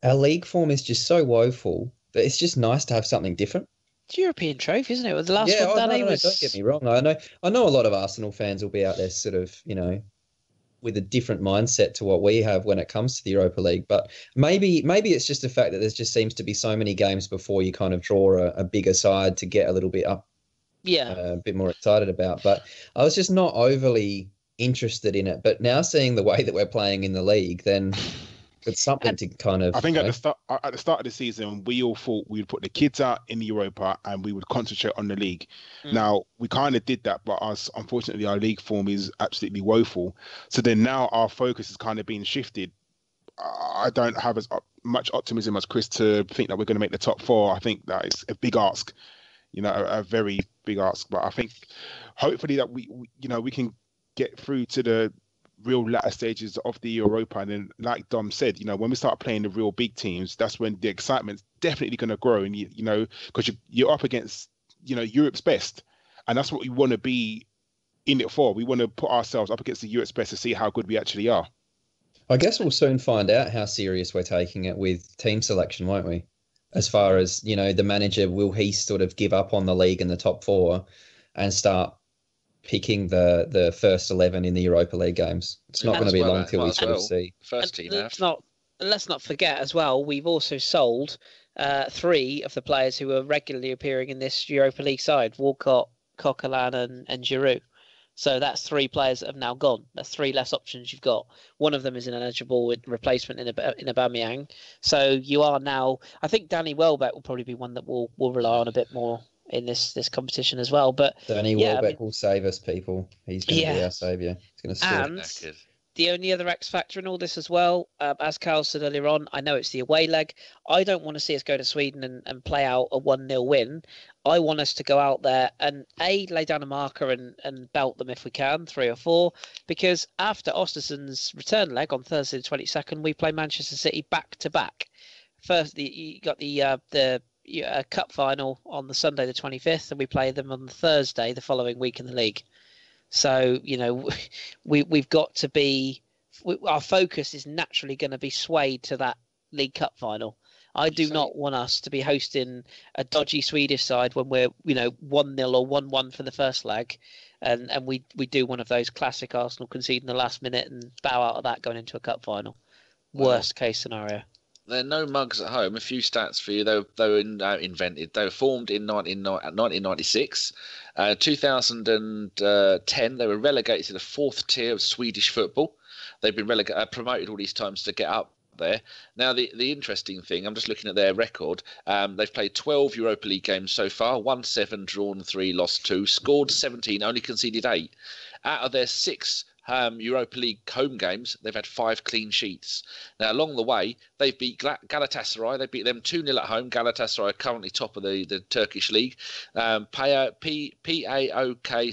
our league form is just so woeful that it's just nice to have something different. It's European trophy, isn't it? The last one, Danny, was... Don't get me wrong. I know a lot of Arsenal fans will be out there sort of, with a different mindset to what we have when it comes to the Europa League. But maybe it's just the fact that there just seems to be so many games before you kind of draw a bigger side to get a little bit up, a bit more excited about. But I was just not overly interested in it. But now seeing the way that we're playing in the league, then it's something to kind of... I think at the start of the season, we all thought we would put the kids out in the Europa and we would concentrate on the league. Now, we kind of did that, but unfortunately, our league form is absolutely woeful. So then now our focus is kind of being shifted. I don't have as much optimism as Kris to think that we're going to make the top four. I think that is a big ask, a very big ask. But I think hopefully that we can get through to the real latter stages of the Europa, and then like Dom said, when we start playing the real big teams, that's when the excitement's definitely going to grow, and because you're up against Europe's best, and that's what we want to be in it for. We want to put ourselves up against the Europe's best to see how good we actually are. I guess we'll soon find out how serious we're taking it with team selection, won't we? As far as the manager, will he sort of give up on the league and the top four and start picking the first 11 in the Europa League games? It's not going to be long till we sort of see. First team out. Let's not forget as well, we've also sold three of the players who are regularly appearing in this Europa League side: Walcott, Coquelin and Giroud. So that's three players that have now gone. That's three less options you've got. One of them is an eligible replacement in Aubameyang. So you are now... I think Danny Welbeck will probably be one that we'll rely on a bit more in this competition as well. But Danny Welbeck will save us, people. He's going to be our saviour. He's going to score. And the only other X factor in all this as well, as Karl said earlier on, I know it's the away leg. I don't want to see us go to Sweden and play out a 1-0 win. I want us to go out there and lay down a marker and belt them if we can, 3 or 4, because after Osterson's return leg on Thursday the 22nd, we play Manchester City back to back. First, you got the cup final on the Sunday the 25th, and we play them on the Thursday the following week in the league. So we've got to be. Our focus is naturally going to be swayed to that League Cup final. I do not want us to be hosting a dodgy Swedish side when we're 1-0 or 1-1 for the first leg, and we do one of those classic Arsenal conceding the last minute and bow out of that going into a cup final. Worst case scenario. There are no mugs at home. A few stats for you. They were invented. They were formed in 1996. 2010, they were relegated to the 4th tier of Swedish football. They've been promoted all these times to get up there. Now, the interesting thing, I'm just looking at their record. They've played 12 Europa League games so far, won 7, drawn 3, lost 2, scored 17, only conceded 8. Out of their 6 Europa League home games, they've had 5 clean sheets. Now, along the way, they've beat Galatasaray. They beat them 2-0 at home. Galatasaray are currently top of the Turkish league. PAOK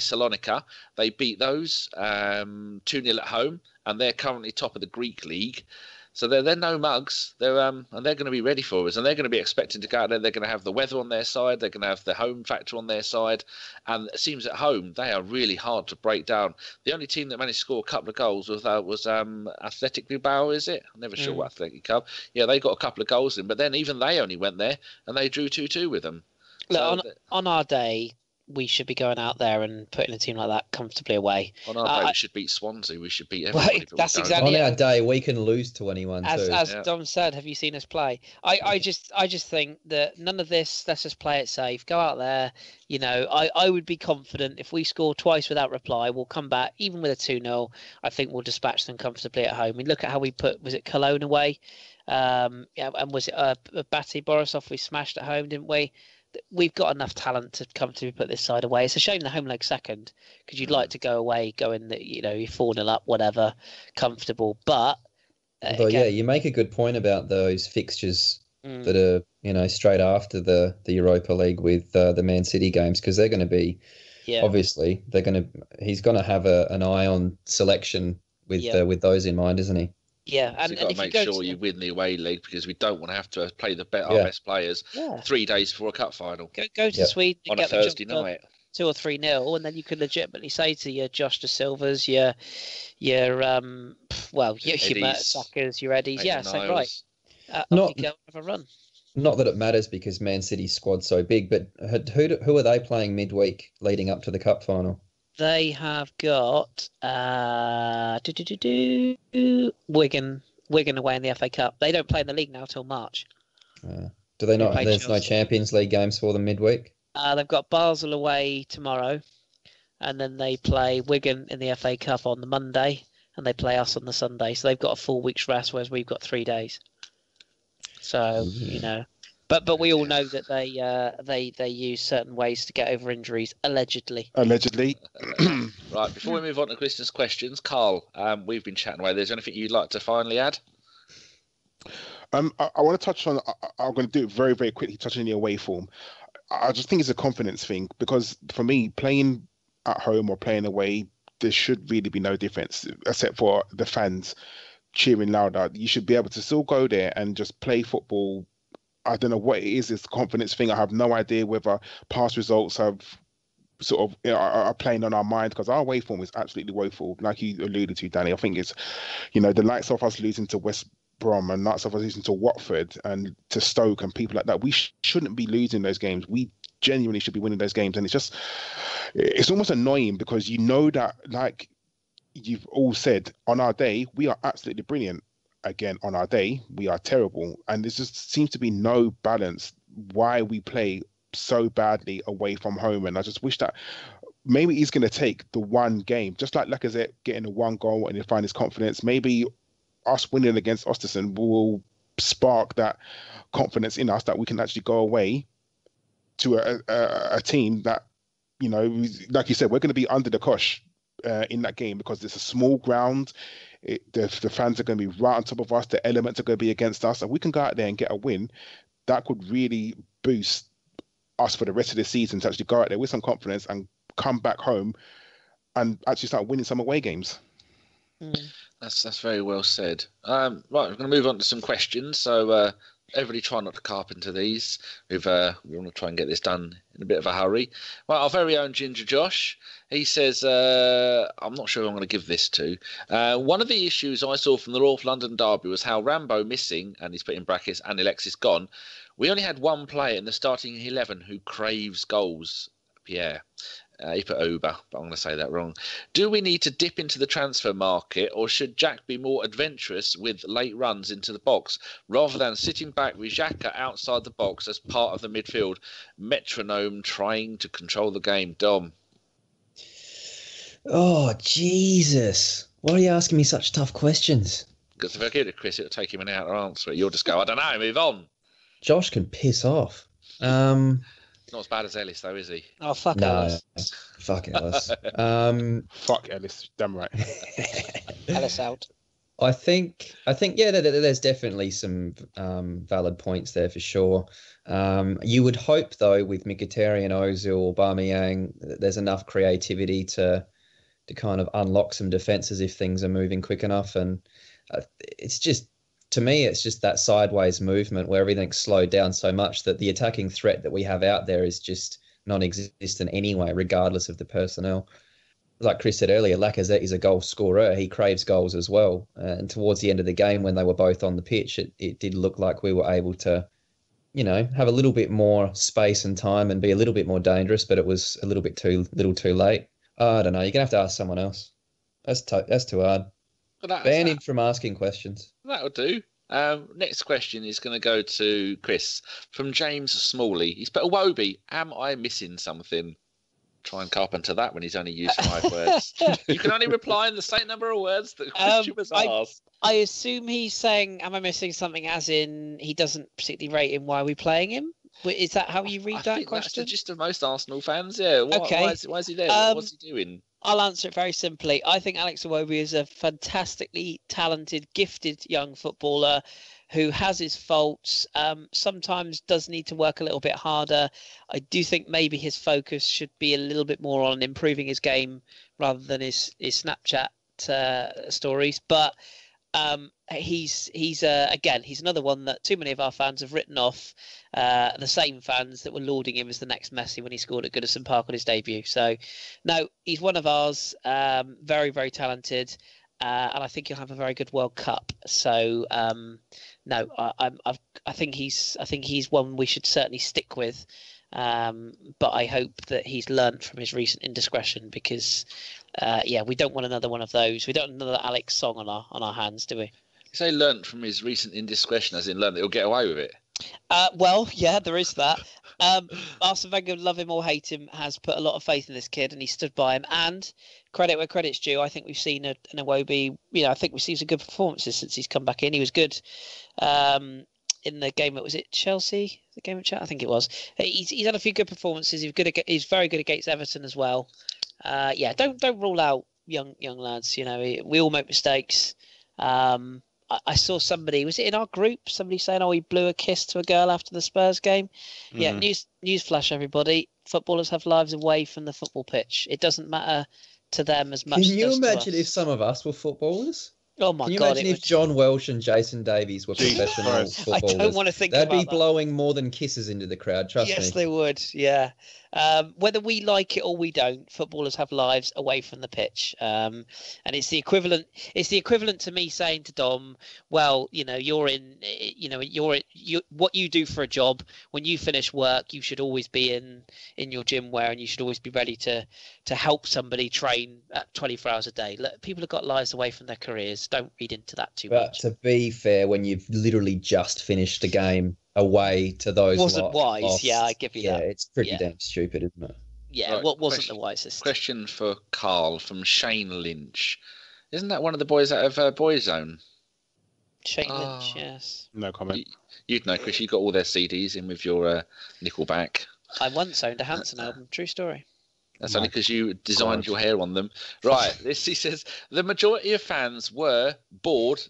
Salonika, they beat those 2-0 at home, and they're currently top of the Greek league. So they're no mugs. And they're going to be ready for us, and they're going to be expecting to go out there. They're going to have the weather on their side. They're going to have the home factor on their side, and it seems at home they are really hard to break down. The only team that managed to score a couple of goals was Athletic Bilbao. Is it? I'm never sure what Athletic Club. Yeah, they got a couple of goals in, but then even they only went there and they drew 2-2 with them. Look, on our day, we should be going out there and putting a team like that comfortably away. On our day, we should beat Swansea. We should beat everybody. Well, that's exactly on our day. We can lose to anyone too. As Dom said, have you seen us play? I just think that none of this. Let's just play it safe. Go out there. You know, I would be confident if we score twice without reply, we'll come back even with a 2-0. I think we'll dispatch them comfortably at home. I mean, look at how we was it Cologne away? And was it Batty Borisov we smashed at home, didn't we? We've got enough talent to comfortably put this side away. It's a shame the home leg second, because you'd like to go away, go in, you're 4-0 up, whatever, comfortable. But again, you make a good point about those fixtures that are, straight after the Europa League with the Man City games, because they're going to be, obviously, he's going to have an eye on selection with those in mind, isn't he? Yeah, and you've got to make sure you win the away leg, because we don't want to have to play our best players 3 days before a cup final. Go to Sweden on a Thursday night, 2 or 3-0, and then you can legitimately say to your Josh De Silvas, your Mertesakers, your Eddies, so right, go have a run. Not that it matters because Man City's squad's so big, but who are they playing midweek leading up to the cup final? They have got Wigan away in the FA Cup. They don't play in the league now till March. Do they not? There's no Champions League games for them midweek? They've got Basel away tomorrow, and then they play Wigan in the FA Cup on the Monday, and they play us on the Sunday. So they've got a full week's rest, whereas we've got 3 days. So, But we all know that they use certain ways to get over injuries, allegedly. Right, before we move on to Kristen's questions, Karl, we've been chatting away. There's anything you'd like to finally add? I want to touch on. I'm going to do it very, very quickly. Touching the away form, I just think it's a confidence thing, because for me, playing at home or playing away, there should really be no difference except for the fans cheering louder. You should be able to still go there and just play football. I don't know what it is. It's a confidence thing. I have no idea whether past results have sort of are playing on our mind, because our away form is absolutely woeful. Like you alluded to, Danny, I think it's, the likes of us losing to West Brom and likes of us losing to Watford and to Stoke and people like that. We shouldn't be losing those games. We genuinely should be winning those games. And it's almost annoying, because that, like you've all said, on our day, we are absolutely brilliant. Again, on our day, we are terrible, and there just seems to be no balance why we play so badly away from home. And I just wish that maybe he's going to take the one game, just like Lacazette getting the one goal and he'll find his confidence. Maybe us winning against Ostersund will spark that confidence in us that we can actually go away to a team that, like you said, we're going to be under the cosh in that game, because it's a small ground. The fans are going to be right on top of us. The elements are going to be against us, and we can go out there and get a win. That could really boost us for the rest of the season, to actually go out there with some confidence and come back home and actually start winning some away games. That's very well said. Right, we're going to move on to some questions. So everybody try not to carpenter these. We want to try and get this done in a bit of a hurry. Well, our very own Ginger Josh, he says, I'm not sure who I'm going to give this to. One of the issues I saw from the North London derby was how Rambo missing, and he's put in brackets, and Alexis gone. We only had one player in the starting 11 who craves goals, Pierre. He put Uber, but I'm going to say that wrong. Do we need to dip into the transfer market, or should Jack be more adventurous with late runs into the box, rather than sitting back with Xhaka outside the box as part of the midfield metronome trying to control the game? Dom. Oh, Jesus. Why are you asking me such tough questions? Because if I give it to Kris, it'll take him an hour to answer it. You'll just go, I don't know, move on. Josh can piss off. Not as bad as Ellis, though, is he? Oh, fuck Ellis. Fuck Ellis. Fuck Ellis, damn right. Ellis out. I think, yeah, there's definitely some valid points there for sure. You would hope, though, with Mkhitaryan, Ozil, Aubameyang, there's enough creativity to kind of unlock some defences if things are moving quick enough. And it's just, to me, it's just that sideways movement where everything's slowed down so much that the attacking threat that we have out there is just non-existent anyway, regardless of the personnel. Like Kris said earlier, Lacazette is a goal scorer. He craves goals as well. And towards the end of the game, when they were both on the pitch, it did look like we were able to have a little bit more space and time and be a little bit more dangerous, but it was a little bit too late. I don't know. You're gonna have to ask someone else. That's too hard. Ban him from asking questions. That'll do. Next question is going to go to Chris from James Smalley. He's put Iwobi. Am I missing something? Try and carpenter that when he's only used 5 words. You can only reply in the same number of words that the question was asked. I assume he's saying, am I missing something, as in he doesn't particularly rate him, why are we playing him? Is that how you read that question? That's the gist of most Arsenal fans, yeah. Okay. Why is he there? What's he doing? I'll answer it very simply. I think Alex Iwobi is a fantastically talented, gifted young footballer who has his faults, sometimes does need to work a little bit harder. I do think maybe his focus should be a little bit more on improving his game rather than his Snapchat stories. But he's another one that too many of our fans have written off, the same fans that were lauding him as the next Messi when he scored at Goodison Park on his debut. So, no, he's one of ours, very, very talented. And I think he'll have a very good World Cup. So no, I think he's one we should certainly stick with. But I hope that he's learnt from his recent indiscretion, because we don't want another one of those. We don't want another Alex Song on our hands, do we? You say learnt from his recent indiscretion, as in learnt that he'll get away with it. Well, yeah, there is that. Arsene Wenger, love him or hate him, has put a lot of faith in this kid, and he stood by him. And credit where credit's due, I think we've seen an Iwobi. I think we've seen some good performances since he's come back in. He was good in the game. Was it Chelsea? The game of Chelsea, I think it was. He's had a few good performances. He's very good against Everton as well. Don't rule out young lads. We all make mistakes. I saw somebody, was it in our group, somebody saying, he blew a kiss to a girl after the Spurs game. Yeah, news flash, everybody. Footballers have lives away from the football pitch. It doesn't matter to them as much as Can it you does imagine to us. if some of us were footballers? Oh my God! Can you imagine if John Welsh and Jason Davies were professional footballers? I don't want to think They'd about be that. Blowing more than kisses into the crowd, trust me. Yes, they would, yeah. Whether we like it or we don't, footballers have lives away from the pitch. And it's the equivalent to me saying to Dom, well, what you do for a job, when you finish work, you should always be in your gym wear, and you should always be ready to help somebody train 24 hours a day. Look, people have got lives away from their careers. Don't read into that too much. But to be fair, when you've literally just finished a game away to those wasn't wise. Lost, yeah, I give you that. Yeah, it's pretty damn stupid, isn't it? Yeah, right, what wasn't the wisest? Question for Karl from Shane Lynch. Isn't that one of the boys out of Boyzone? Shane Lynch, yes. No comment. You'd know, Chris. You got all their CDs in with your Nickelback. I once owned a Hanson album. True story. That's only because you designed your hair on them. Right. He says, the majority of fans were bored,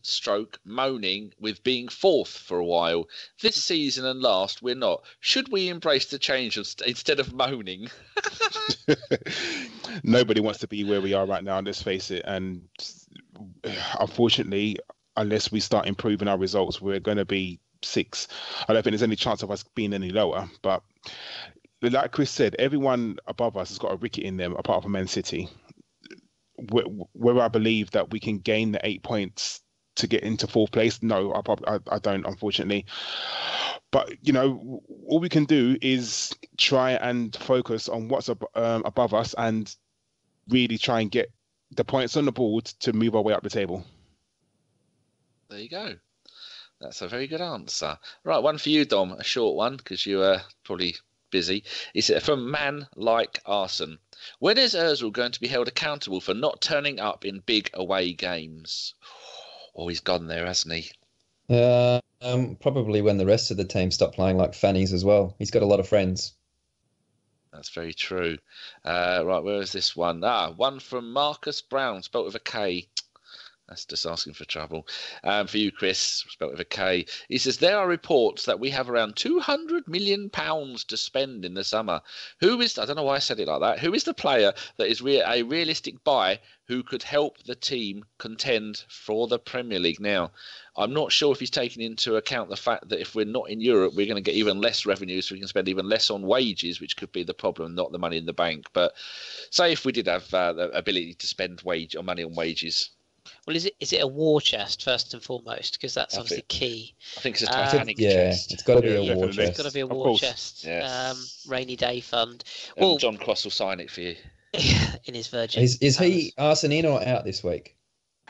moaning with being fourth for a while. This season and last, we're not. Should we embrace the change instead of moaning? Nobody wants to be where we are right now, let's face it. And unfortunately, unless we start improving our results, we're going to be 6. I don't think there's any chance of us being any lower, but like Chris said, everyone above us has got a ricket in them, apart from Man City. Where I believe that we can gain the 8 points to get into 4th place, no, I don't, unfortunately. But all we can do is try and focus on what's above us, and really try and get the points on the board to move our way up the table. There you go. That's a very good answer. Right, one for you, Dom. A short one, because you are probably busy. It's from Man Like Arson. When is Ozil going to be held accountable for not turning up in big away games? Oh, he's gone there, hasn't he? Probably when the rest of the team stop playing like fannies as well. He's got a lot of friends. That's very true. Right, where is this one? One from Marcus Brown, spelt with a K. That's just asking for trouble. For you, Chris, spelt with a K. He says, there are reports that we have around £200 million to spend in the summer. I don't know why I said it like that. Who is the player that is a realistic buy who could help the team contend for the Premier League? Now, I'm not sure if he's taking into account the fact that if we're not in Europe, we're going to get even less revenue, so we can spend even less on wages, which could be the problem, not the money in the bank. But say if we did have the ability to spend money on wages, Well, is it a war chest first and foremost? Because that's obviously key. I think it's a Titanic Yeah, chest. it's got to be a war definitely. It's chest. got to be a Of war course. chest. Yes. Rainy day fund. Well, John Cross will sign it for you. in his Virgin. Is he Arsenal in or out this week?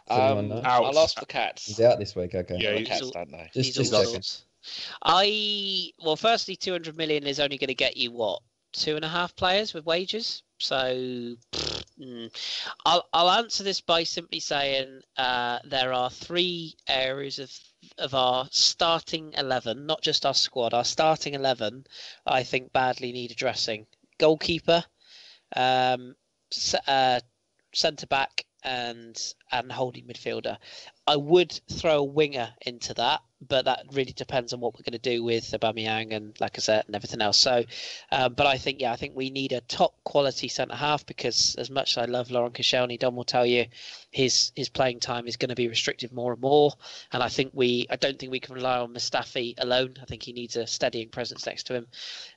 Does anyone know? Out. I'll ask the Cats. He's out this week. Okay. Yeah, The he's- Cats don't know. Just all checking. sorts. Firstly, 200 million is only going to get you what, 2.5 players with wages. So I'll answer this by simply saying there are 3 areas of our starting 11, not just our squad, our starting 11, I think badly need addressing. Goalkeeper, centre back, and holding midfielder. I would throw a winger into that, but that really depends on what we're going to do with Aubameyang and Lacazette and everything else. So, but I think we need a top quality centre half, because as much as I love Laurent Koscielny, Don will tell you his playing time is going to be restricted more and more. And I don't think we can rely on Mustafi alone. I think he needs a steadying presence next to him.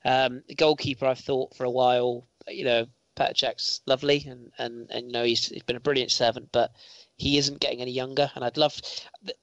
The goalkeeper, I've thought for a while, Petr Cech's lovely, and he's been a brilliant servant, but he isn't getting any younger. And I'd love.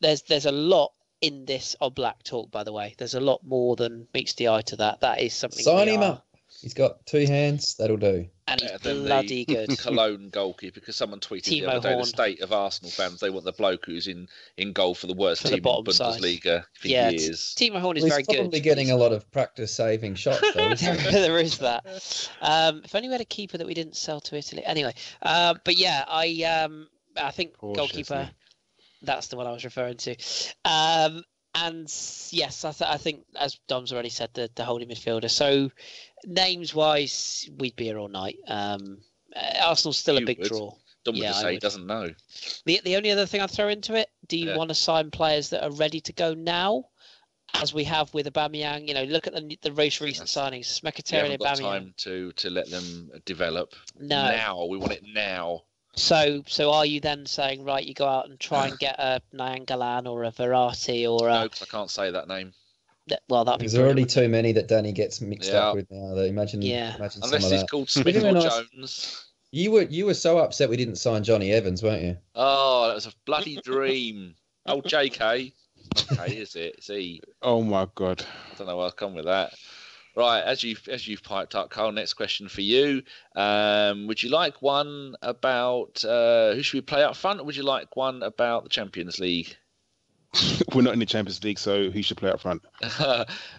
There's a lot in this Oblak talk, by the way. There's a lot more than meets the eye to that. That is something. Sign him up. He's got 2 hands. That'll do. And he's Than bloody the good. Cologne goalkeeper, because someone tweeted the Timo other day Horn. the state of Arsenal fans. They want the bloke who's in goal for the worst For the team in bottom side. Bundesliga for Yeah, years. Timo Horn is Well, very he's probably good. getting a lot of practice saving shots, though. Isn't he? There is that. If only we had a keeper that we didn't sell to Italy. Anyway, but yeah, I think Poor goalkeeper. Chesney. That's the one I was referring to. And yes, I think, as Dom's already said, the holding midfielder. So names wise, we'd be here all night. Arsenal's still a You big would. draw. Don't want Yeah, to I say he would. doesn't know. The only other thing I'd throw into it: do you Yeah. want to sign players that are ready to go now, as we have with Aubameyang? Look at the most recent signings: We Mkhitaryan, haven't got Aubameyang. time to let them develop. No. Now we want it now. So are you then saying, right, you go out and try and get a Nainggolan or a Verratti or No, a... 'cause I can't say that name. Well, that'd be There's already brilliant. too many that Danny gets mixed Yeah. up with now. Though. Imagine some Unless of he's that. called Smith Wouldn't or it be nice- Jones. You were so upset we didn't sign Johnny Evans, weren't you? Oh, that was a bloody dream. Oh, JK. Okay, is it? Is he? Oh my God. I don't know where I'll come with that. Right, as you've piped up, Karl, next question for you. Would you like one about who should we play up front, or would you like one about the Champions League? We're not in the Champions League, so who should play up front?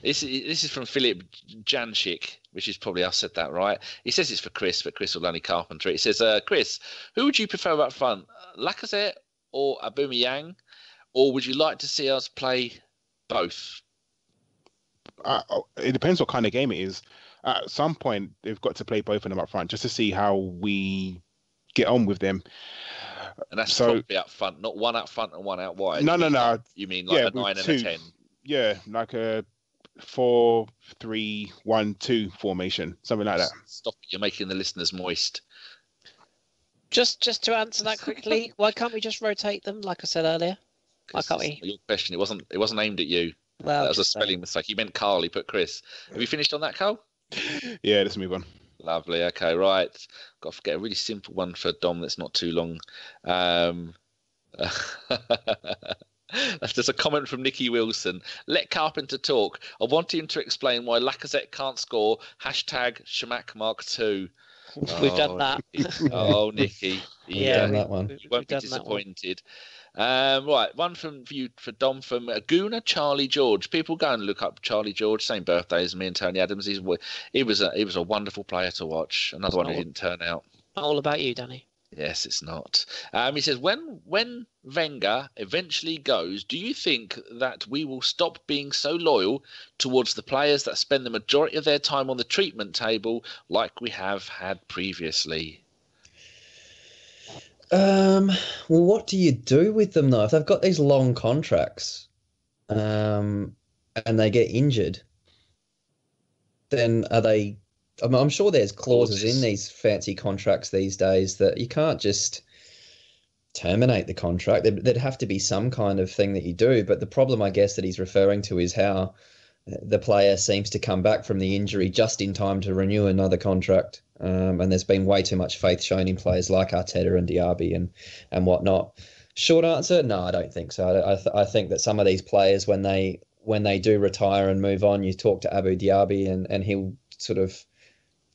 This is from Philip Janchik, which is probably I said that right. He says it's for Kris, but Kris will only carpenter it. He says, Kris, who would you prefer up front, Lacazette or Aubameyang, or would you like to see us play both? It depends what kind of game it is. At some point, they've got to play both of them up front just to see how we get on with them. And that's So- probably up front, not one up front and one out wide. No. You mean like Yeah, a 9 with and a two. 10? Yeah, like a 4-3-1-2 formation, something like that. Stop it, you're making the listeners moist. Just to answer that quickly, why can't we just rotate them, like I said earlier? Why can't we? Your question, it wasn't aimed at you. Well, That was a just saying. spelling mistake. He meant Karl, he put Kris. Have you finished on that, Karl? Yeah, let's move on. Lovely. Okay, right. Got to get a really simple one for Dom that's not too long. There's a comment from Nicky Wilson. Let Carpenter talk. I want him to explain why Lacazette can't score. #Shamak Mark 2. We've done that. Oh, Nicky. Yeah, done that one. You won't be We've done that one. disappointed. Right, one from for Dom from Guna Charlie George. People go and look up Charlie George, same birthday as me and Tony Adams. He was a wonderful player to watch. Another one who didn't turn out. All about you, Danny. Yes, it's not. He says, when Wenger eventually goes, do you think that we will stop being so loyal towards the players that spend the majority of their time on the treatment table like we have had previously? Well, what do you do with them though? If they've got these long contracts, and they get injured, then are they? I'm sure there's clauses in these fancy contracts these days that you can't just terminate the contract. There'd have to be some kind of thing that you do. But the problem, I guess, that he's referring to is how the player seems to come back from the injury just in time to renew another contract. And there's been way too much faith shown in players like Arteta and Diaby and whatnot. Short answer, no, I don't think so. I think that some of these players, when they do retire and move on, you talk to Abu Dhabi and he'll sort of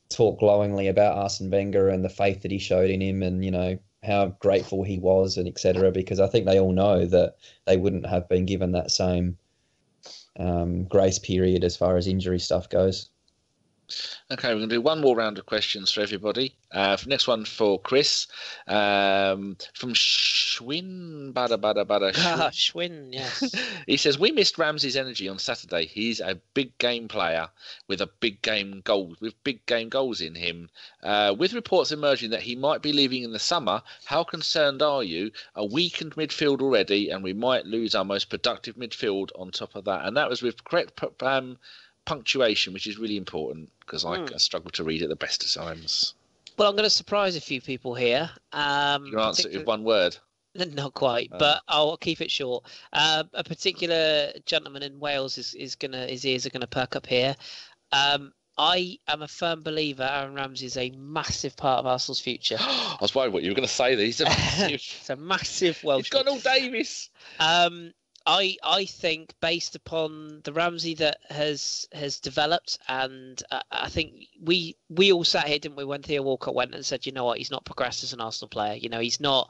talk glowingly about Arsene Wenger and the faith that he showed in him, and how grateful he was, and etc. Because I think they all know that they wouldn't have been given that same grace period as far as injury stuff goes. Okay, we're going to do one more round of questions for everybody. Next one for Kris, from Schwinn. Schwinn, yes. He says, we missed Ramsey's energy on Saturday. He's a big game player with big game goals in him. With reports emerging that he might be leaving in the summer, how concerned are you? A weakened midfield already, and we might lose our most productive midfield on top of that. And that was with correct punctuation, which is really important because I struggle to read at the best of times. Well, I'm going to surprise a few people here. You answer it with one word. Not quite, but I'll keep it short. A particular gentleman in Wales his ears are gonna perk up here. I am a firm believer Aaron Ramsey is a massive part of Arsenal's future. I was worried what you were going to say there. He's a massive, it's a massive Welsh. He's got all Davis. I think based upon the Ramsey that has developed, and I think we all sat here, didn't we, when Theo Walcott went and said, you know what, he's not progressed as an Arsenal player. He's not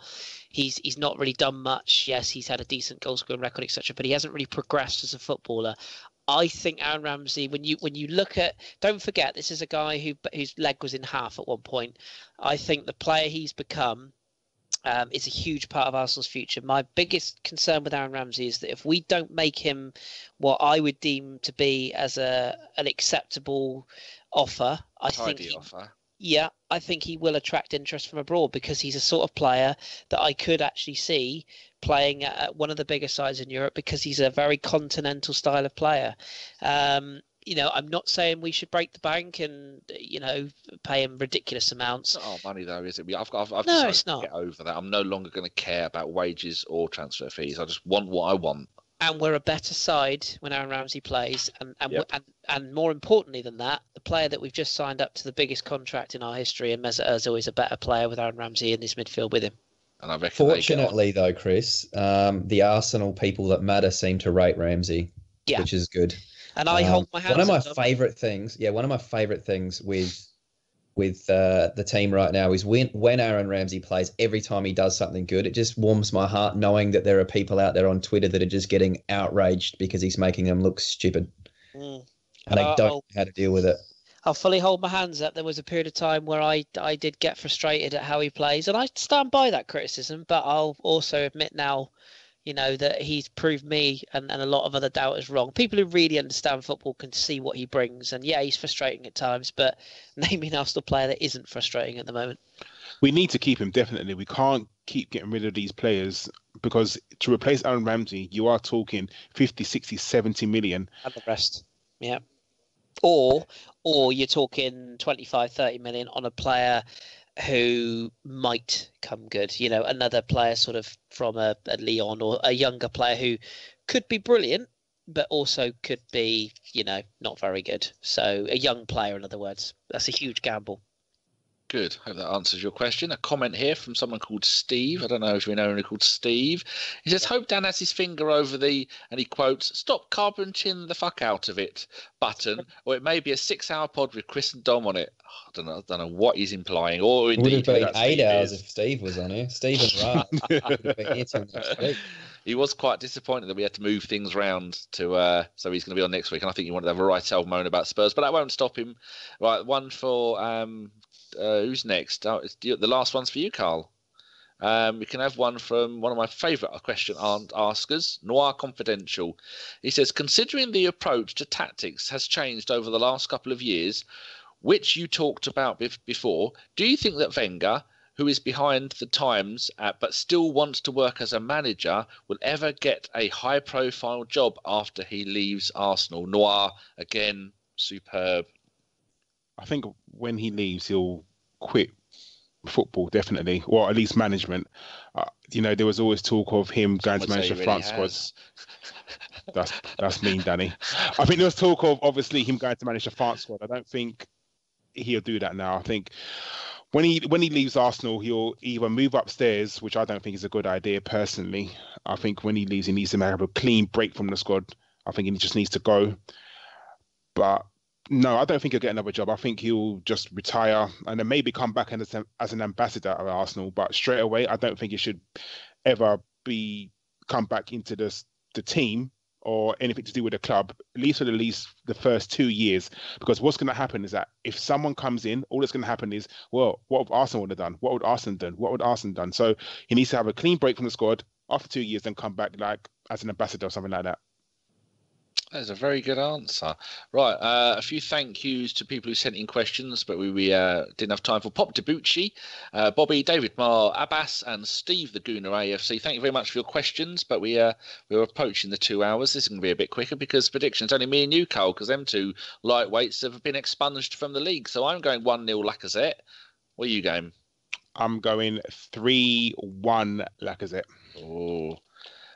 really done much. Yes, he's had a decent goal scoring record, etc., but he hasn't really progressed as a footballer. I think Aaron Ramsey, when you look at, don't forget, this is a guy whose leg was in half at one point. I think the player he's become is a huge part of Arsenal's future. My biggest concern with Aaron Ramsey is that if we don't make him what I would deem to be as an acceptable offer, I think he will attract interest from abroad, because he's a sort of player that I could actually see playing at one of the bigger sides in Europe, because he's a very continental style of player. I'm not saying we should break the bank and, pay him ridiculous amounts. It's not our money, though, is it? I've no, decided it's not. To get over that. I'm no longer going to care about wages or transfer fees. I just want what I want. And we're a better side when Aaron Ramsey plays. And more importantly than that, the player that we've just signed up to the biggest contract in our history, and Mesut Ozil, is a better player with Aaron Ramsey in this midfield with him. And I reckon fortunately, though, Kris, the Arsenal people that matter seem to rate Ramsey, which is good. And I hold my hands. One of my favourite things with the team right now is when Aaron Ramsey plays, every time he does something good, it just warms my heart knowing that there are people out there on Twitter that are just getting outraged because he's making them look stupid. And they don't know how to deal with it. I'll fully hold my hands up. There was a period of time where I did get frustrated at how he plays, and I stand by that criticism, but I'll also admit now, that he's proved me and a lot of other doubters wrong. People who really understand football can see what he brings. And yeah, he's frustrating at times, but name me an Arsenal player that isn't frustrating at the moment. We need to keep him, definitely. We can't keep getting rid of these players, because to replace Aaron Ramsey, you are talking 50, 60, 70 million. And the rest. Yeah. Or you're talking 25, 30 million on a player who might come good, another player sort of from a Lyon, or a younger player who could be brilliant, but also could be, not very good. So a young player, in other words. That's a huge gamble. Good. Hope that answers your question. A comment here from someone called Steve. I don't know if we know anyone called Steve. He says, hope Dan has his finger over and he quotes, stop carpenting the fuck out of it button, or it may be a 6-hour pod with Kris and Dom on it. I don't know what he's implying. Or indeed, it would have been 8 hours if Steve was on here. Steve and Ra would have been here till next week. He was quite disappointed that we had to move things around to so he's going to be on next week. And I think he wanted to have a right old moan about Spurs, but that won't stop him. Right, one for who's next? Oh, the last one's for you, Karl. We can have one from one of my favourite question askers, Noir Confidential. He says, considering the approach to tactics has changed over the last couple of years, which you talked about before, do you think that Wenger, who is behind the times but still wants to work as a manager, will ever get a high-profile job after he leaves Arsenal? Noir, again, superb. I think when he leaves, he'll quit football, definitely, or at least management. There was always talk of him going to manage the France squad. That's mean, Danny. I think there was talk of, obviously, him going to manage the France squad. I don't think he'll do that now. I think when he leaves Arsenal, he'll either move upstairs, which I don't think is a good idea personally. I think when he leaves, he needs to have a clean break from the squad. I think he just needs to go. But no, I don't think he'll get another job. I think he'll just retire and then maybe come back as an ambassador at Arsenal. But straight away, I don't think he should ever come back into the team or anything to do with the club, at least for the first 2 years. Because what's going to happen is that if someone comes in, all that's going to happen is, well, what would Arsenal have done? What would Arsenal done? What would Arsenal done? So he needs to have a clean break from the squad after 2 years, then come back like as an ambassador or something like that. That's a very good answer. Right, a few thank yous to people who sent in questions, but we didn't have time for Pop Debucci, Bobby, David Marr, Abbas, and Steve the Gooner AFC. Thank you very much for your questions, but we're approaching the 2 hours. This is going to be a bit quicker because predictions only me and you, Karl, because them two lightweights have been expunged from the league. So I'm going 1-0 Lacazette. What are you going? I'm going 3-1 Lacazette. Oh.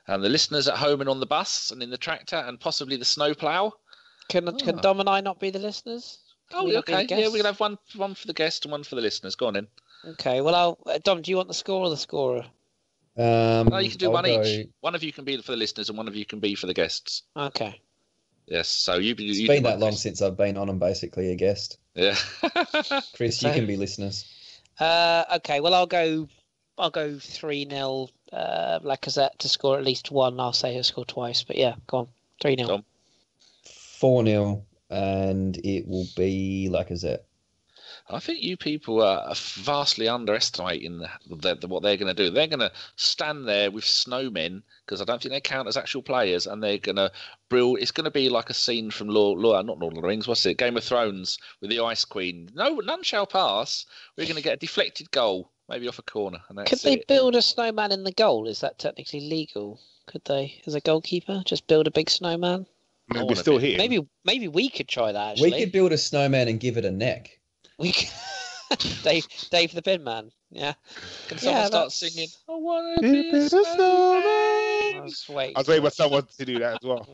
And the listeners at home and on the bus and in the tractor and possibly the snowplow. Can Dom and I not be the listeners? Okay. Yeah, we're going to have one for the guest and one for the listeners. Go on then. Okay. Well, Dom, do you want the score or the scorer? No, you can do one each. One of you can be for the listeners and one of you can be for the guests. Okay. Yes. So it's been that long since I've been on and basically a guest. Yeah. Chris, you can be listeners. Okay. Well, I'll go 3-0 Lacazette to score at least one. I'll say he'll score twice, but yeah, go on. 3-0. 4-0, and it will be Lacazette. I think you people are vastly underestimating what they're going to do. They're going to stand there with snowmen, because I don't think they count as actual players, and they're going to it's going to be like a scene from not Lord of the Rings, what's it? Game of Thrones with the Ice Queen. No, none shall pass. We're going to get a deflected goal. Maybe off a corner. And that's Could they build a snowman in the goal? Is that technically legal? Could they, as a goalkeeper, just build a big snowman? I mean, we're still here. Maybe we could try that, actually. We could build a snowman and give it a neck. We could... Dave the Bin Man. Yeah. Can someone start singing? I want to be a snowman. I was waiting for someone to do that as well.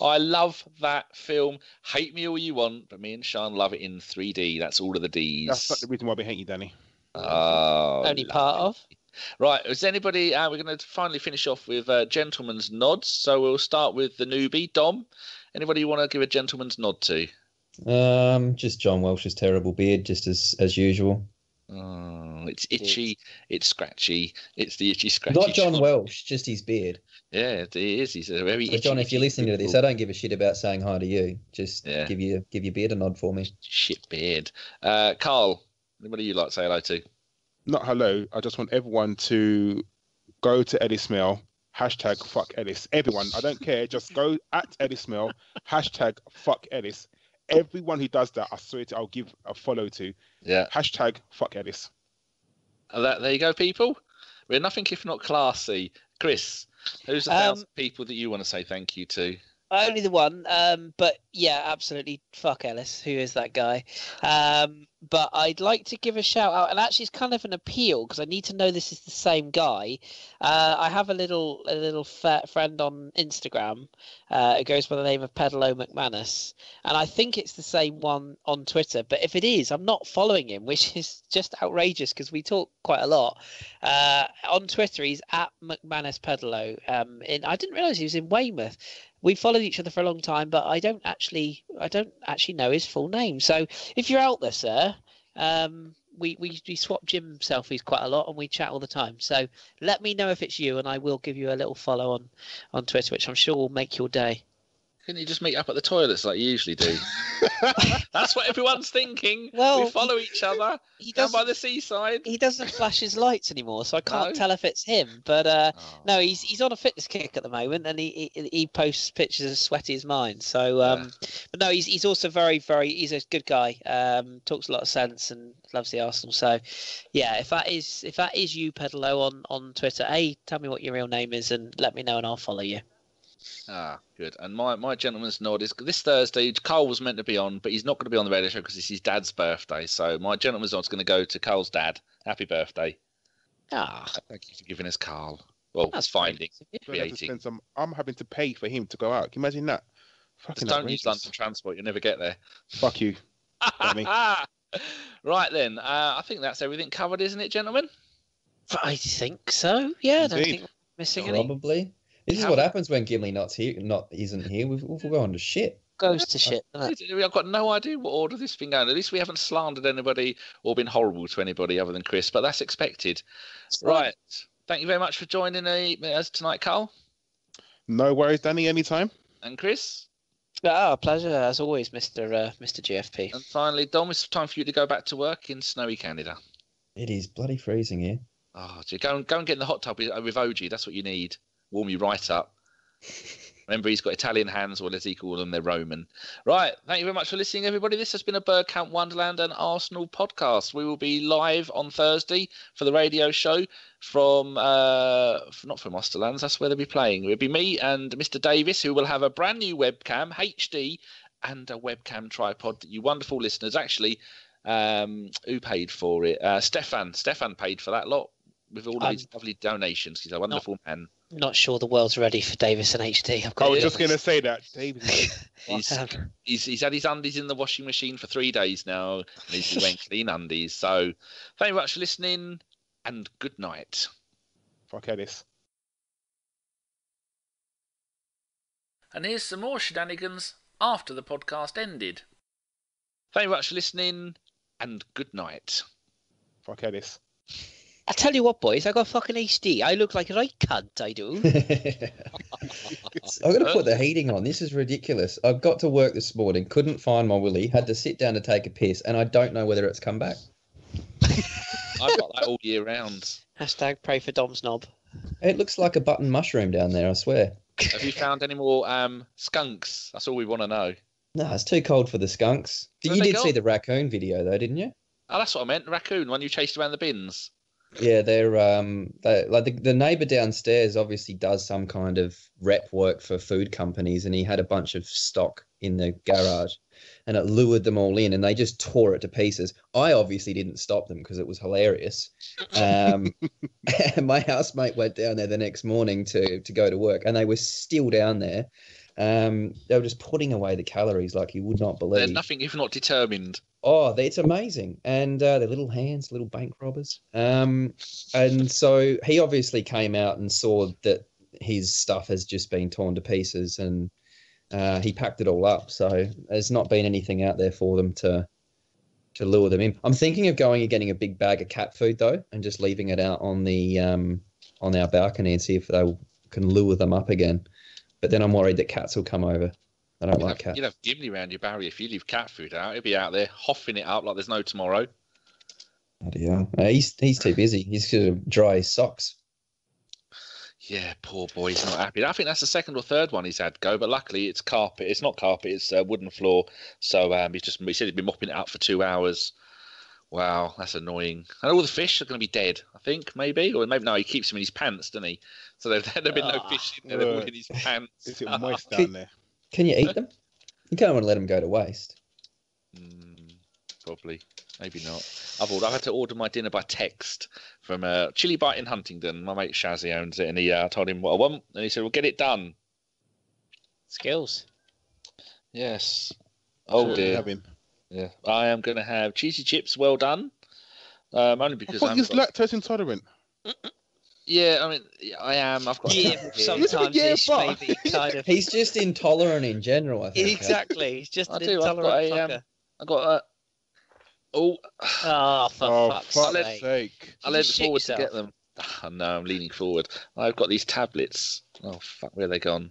I love that film. Hate me all you want, but me and Sean love it in 3D. That's all of the Ds. That's not the reason why we hate you, Danny. Only part of. Right, is anybody? We're going to finally finish off with gentleman's nods. So we'll start with the newbie, Dom. Anybody you want to give a gentleman's nod to? Just John Welsh's terrible beard, just as usual. Oh, it's itchy, it's scratchy, it's the itchy scratchy. Not John Welsh, just his beard. Yeah, it is. He's a very itchy. John, if you're listening to this, I don't give a shit about saying hi to you. Just give your beard a nod for me. Shit beard. Karl. Anybody you'd like to say hello to? Not hello. I just want everyone to go to Ellis Mail, hashtag fuck Ellis. Everyone, I don't care. Just go at Ellis Mail, hashtag fuck Ellis. Everyone who does that, I swear I'll give a follow to. Yeah. Hashtag fuck Ellis. There you go, people. We're nothing if not classy. Chris, who's the 1,000 people that you want to say thank you to? Only the one, but yeah, absolutely. Fuck Ellis. Who is that guy? But I'd like to give a shout out, and actually, it's kind of an appeal because I need to know this is the same guy. I have a little friend on Instagram. It goes by the name of Pedalo McManus, and I think it's the same one on Twitter. But if it is, I'm not following him, which is just outrageous because we talk quite a lot. On Twitter, he's at McManus Pedalo. I didn't realise he was in Weymouth. We followed each other for a long time, but I don't actually know his full name. So if you're out there, sir, we swap gym selfies quite a lot and we chat all the time. So let me know if it's you, and I will give you a little follow on Twitter, which I'm sure will make your day. Couldn't you just meet up at the toilets like you usually do? That's what everyone's thinking. Well, we follow each other down by the seaside. He doesn't flash his lights anymore, so I can't tell if it's him. But no, he's on a fitness kick at the moment, and he posts pictures as sweaty as mine. So, but no, he's also very, very. He's a good guy. Talks a lot of sense and loves the Arsenal. So, yeah, if that is you, Pedalo, on Twitter, tell me what your real name is and let me know, and I'll follow you. Good. And my gentleman's nod is this Thursday. Karl was meant to be on, but he's not going to be on the radio show because it's his dad's birthday. So my gentleman's nod's going to go to Karl's dad. Happy birthday! Thank you for giving us Karl. Well, that's finding, creating. I'm having to pay for him to go out. Can you imagine that? Fucking don't use London transport. You'll never get there. Fuck you. Right then, I think that's everything covered, isn't it, gentlemen? I think so. Yeah, I don't Indeed. think we're missing any. Probably. This is what happens when Gimli isn't here. We'll go on to shit. Goes to shit. Doesn't it? I've got no idea what order this has been going. At least we haven't slandered anybody or been horrible to anybody other than Kris, but that's expected. Right. Thank you very much for joining us tonight, Karl. No worries, Danny. Anytime. And Kris. Pleasure as always, Mr. GFP. And finally, Dom, it's time for you to go back to work in snowy Canada. It is bloody freezing here. Oh, go and get in the hot tub with OG. That's what you need. Warm you right up. Remember, he's got Italian hands, or as he call them, they're Roman. Right. Thank you very much for listening, everybody. This has been a Bergkamp Wonderland and Arsenal podcast. We will be live on Thursday for the radio show from, not from Osterlands, that's where they'll be playing. It'll be me and Mr. Davis, who will have a brand new webcam, HD, and a webcam tripod that you wonderful listeners actually, who paid for it? Stefan paid for that lot with all of his lovely donations. He's a wonderful man. Not sure the world's ready for Davis and HD. I was just going to say that. Davis. He's had his undies in the washing machine for 3 days now, and he's wearing clean undies. So thank you very much for listening, and good night. Fuck Ellis. And here's some more shenanigans after the podcast ended. Thank you very much for listening, and good night. Fuck Ellis. I tell you what, boys, I got fucking HD. I look like a right cunt, I do. I'm going to put the heating on. This is ridiculous. I've got to work this morning, couldn't find my willy, had to sit down to take a piss, and I don't know whether it's come back. I've got that all year round. Hashtag pray for Dom's knob. It looks like a button mushroom down there, I swear. Have you found any more skunks? That's all we want to know. No, it's too cold for the skunks. You did see the raccoon video, though, didn't you? Oh, that's what I meant. The raccoon, one you chased around the bins. Yeah, they're like the neighbour downstairs obviously does some kind of rep work for food companies, and he had a bunch of stock in the garage, and it lured them all in, and they just tore it to pieces. I obviously didn't stop them because it was hilarious. And my housemate went down there the next morning to go to work, and they were still down there. They were just putting away the calories like you would not believe. They're nothing if not determined. Oh, it's amazing. And their little hands, little bank robbers. And so he obviously came out and saw that his stuff has just been torn to pieces, and he packed it all up. So there's not been anything out there for them to lure them in. I'm thinking of going and getting a big bag of cat food, though, and just leaving it out on the on our balcony and see if they can lure them up again. But then I'm worried that cats will come over. I don't like cats. You'd have Gimli around your barrier if you leave cat food out. He'll be out there hoffing it up like there's no tomorrow. Bloody hell. He's too busy. He's going to dry his socks. Yeah, poor boy. He's not happy. I think that's the second or third one he's had go, but luckily it's carpet. It's not carpet. It's wooden floor. So he said he'd been mopping it up for 2 hours. Wow, that's annoying. And all the fish are going to be dead, I think, maybe. Or maybe no, he keeps them in his pants, doesn't he? So there'd been no fish in there. They're all in his pants. Is it moist down there? Can you eat them? You can't want to let them go to waste. Probably. Maybe not. I've had to order my dinner by text from Chili Bite in Huntingdon. My mate Shazzy owns it, and he told him what I want, and he said, "Well, get it done." Skills. Yes. Oh dear. Yeah, I am going to have cheesy chips. Well done. Only because I'm lactose intolerant. Yeah, I mean, I am. I've got. Sometimes maybe kind of. He's just intolerant in general, I think. Exactly. He's just an intolerant fucker. I got a. For fuck's sake! I leaned forward to get them. Oh, no, I'm leaning forward. I've got these tablets. Oh fuck, where are they gone?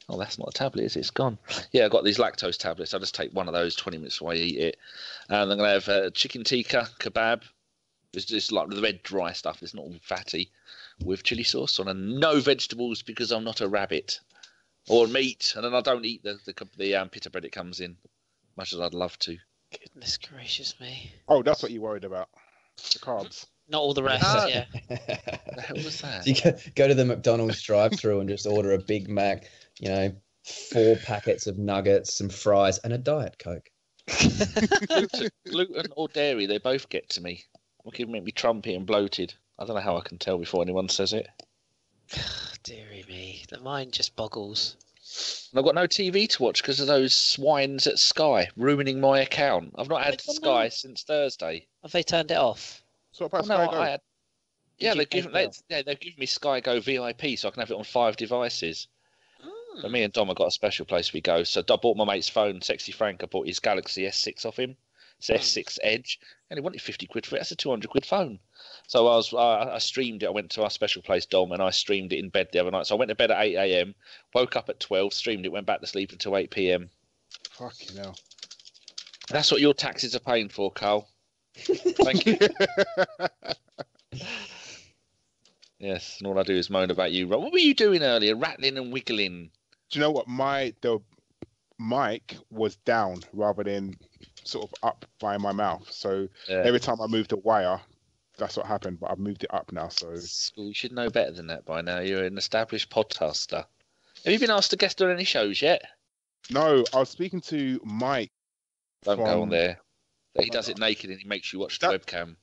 Oh, that's not a tablet, is it? It's gone. Yeah, I've got these lactose tablets. I'll just take one of those 20 minutes before I eat it. And I'm going to have chicken tikka kebab. It's just like the red dry stuff. It's not all fatty. With chili sauce on, and no vegetables because I'm not a rabbit. Or meat. And then I don't eat the pita bread it comes in, much as I'd love to. Goodness gracious me. Oh, that's what you worried about. The carbs. Not all the rest, yeah. The hell was that? So you go to the McDonald's drive-thru and just order a Big Mac, 4 packets of nuggets, some fries, and a Diet Coke. Gluten or dairy, they both get to me. What can make me trumpy and bloated? I don't know how I can tell before anyone says it. Deary me. The mind just boggles. And I've got no TV to watch because of those swines at Sky ruining my account. I've not had Which one Sky now? since Thursday. Have they turned it off? So what about Oh, no, Sky Go? I had. Yeah, Did you they've given me Sky Go VIP, so I can have it on 5 devices. So me and Dom have got a special place we go. So I bought my mate's phone, Sexy Frank. I bought his Galaxy S6 off him. It's S6 Edge, and he wanted 50 quid for it. That's a 200 quid phone. So I streamed it. I went to our special place, Dom, and I streamed it in bed the other night. So I went to bed at 8 a.m., woke up at 12, streamed it, went back to sleep until 8 p.m. Fucking hell. That's what your taxes are paying for, Karl. Thank you. Yes, and all I do is moan about you. What were you doing earlier? Rattling and wiggling. Do you know what? The mic was down rather than sort of up by my mouth. So every time I moved the wire, that's what happened. But I've moved it up now. So you should know better than that by now. You're an established podcaster. Have you been asked to guest on any shows yet? No, I was speaking to Mike. Don't go on there. He does it naked and he makes you watch the webcam.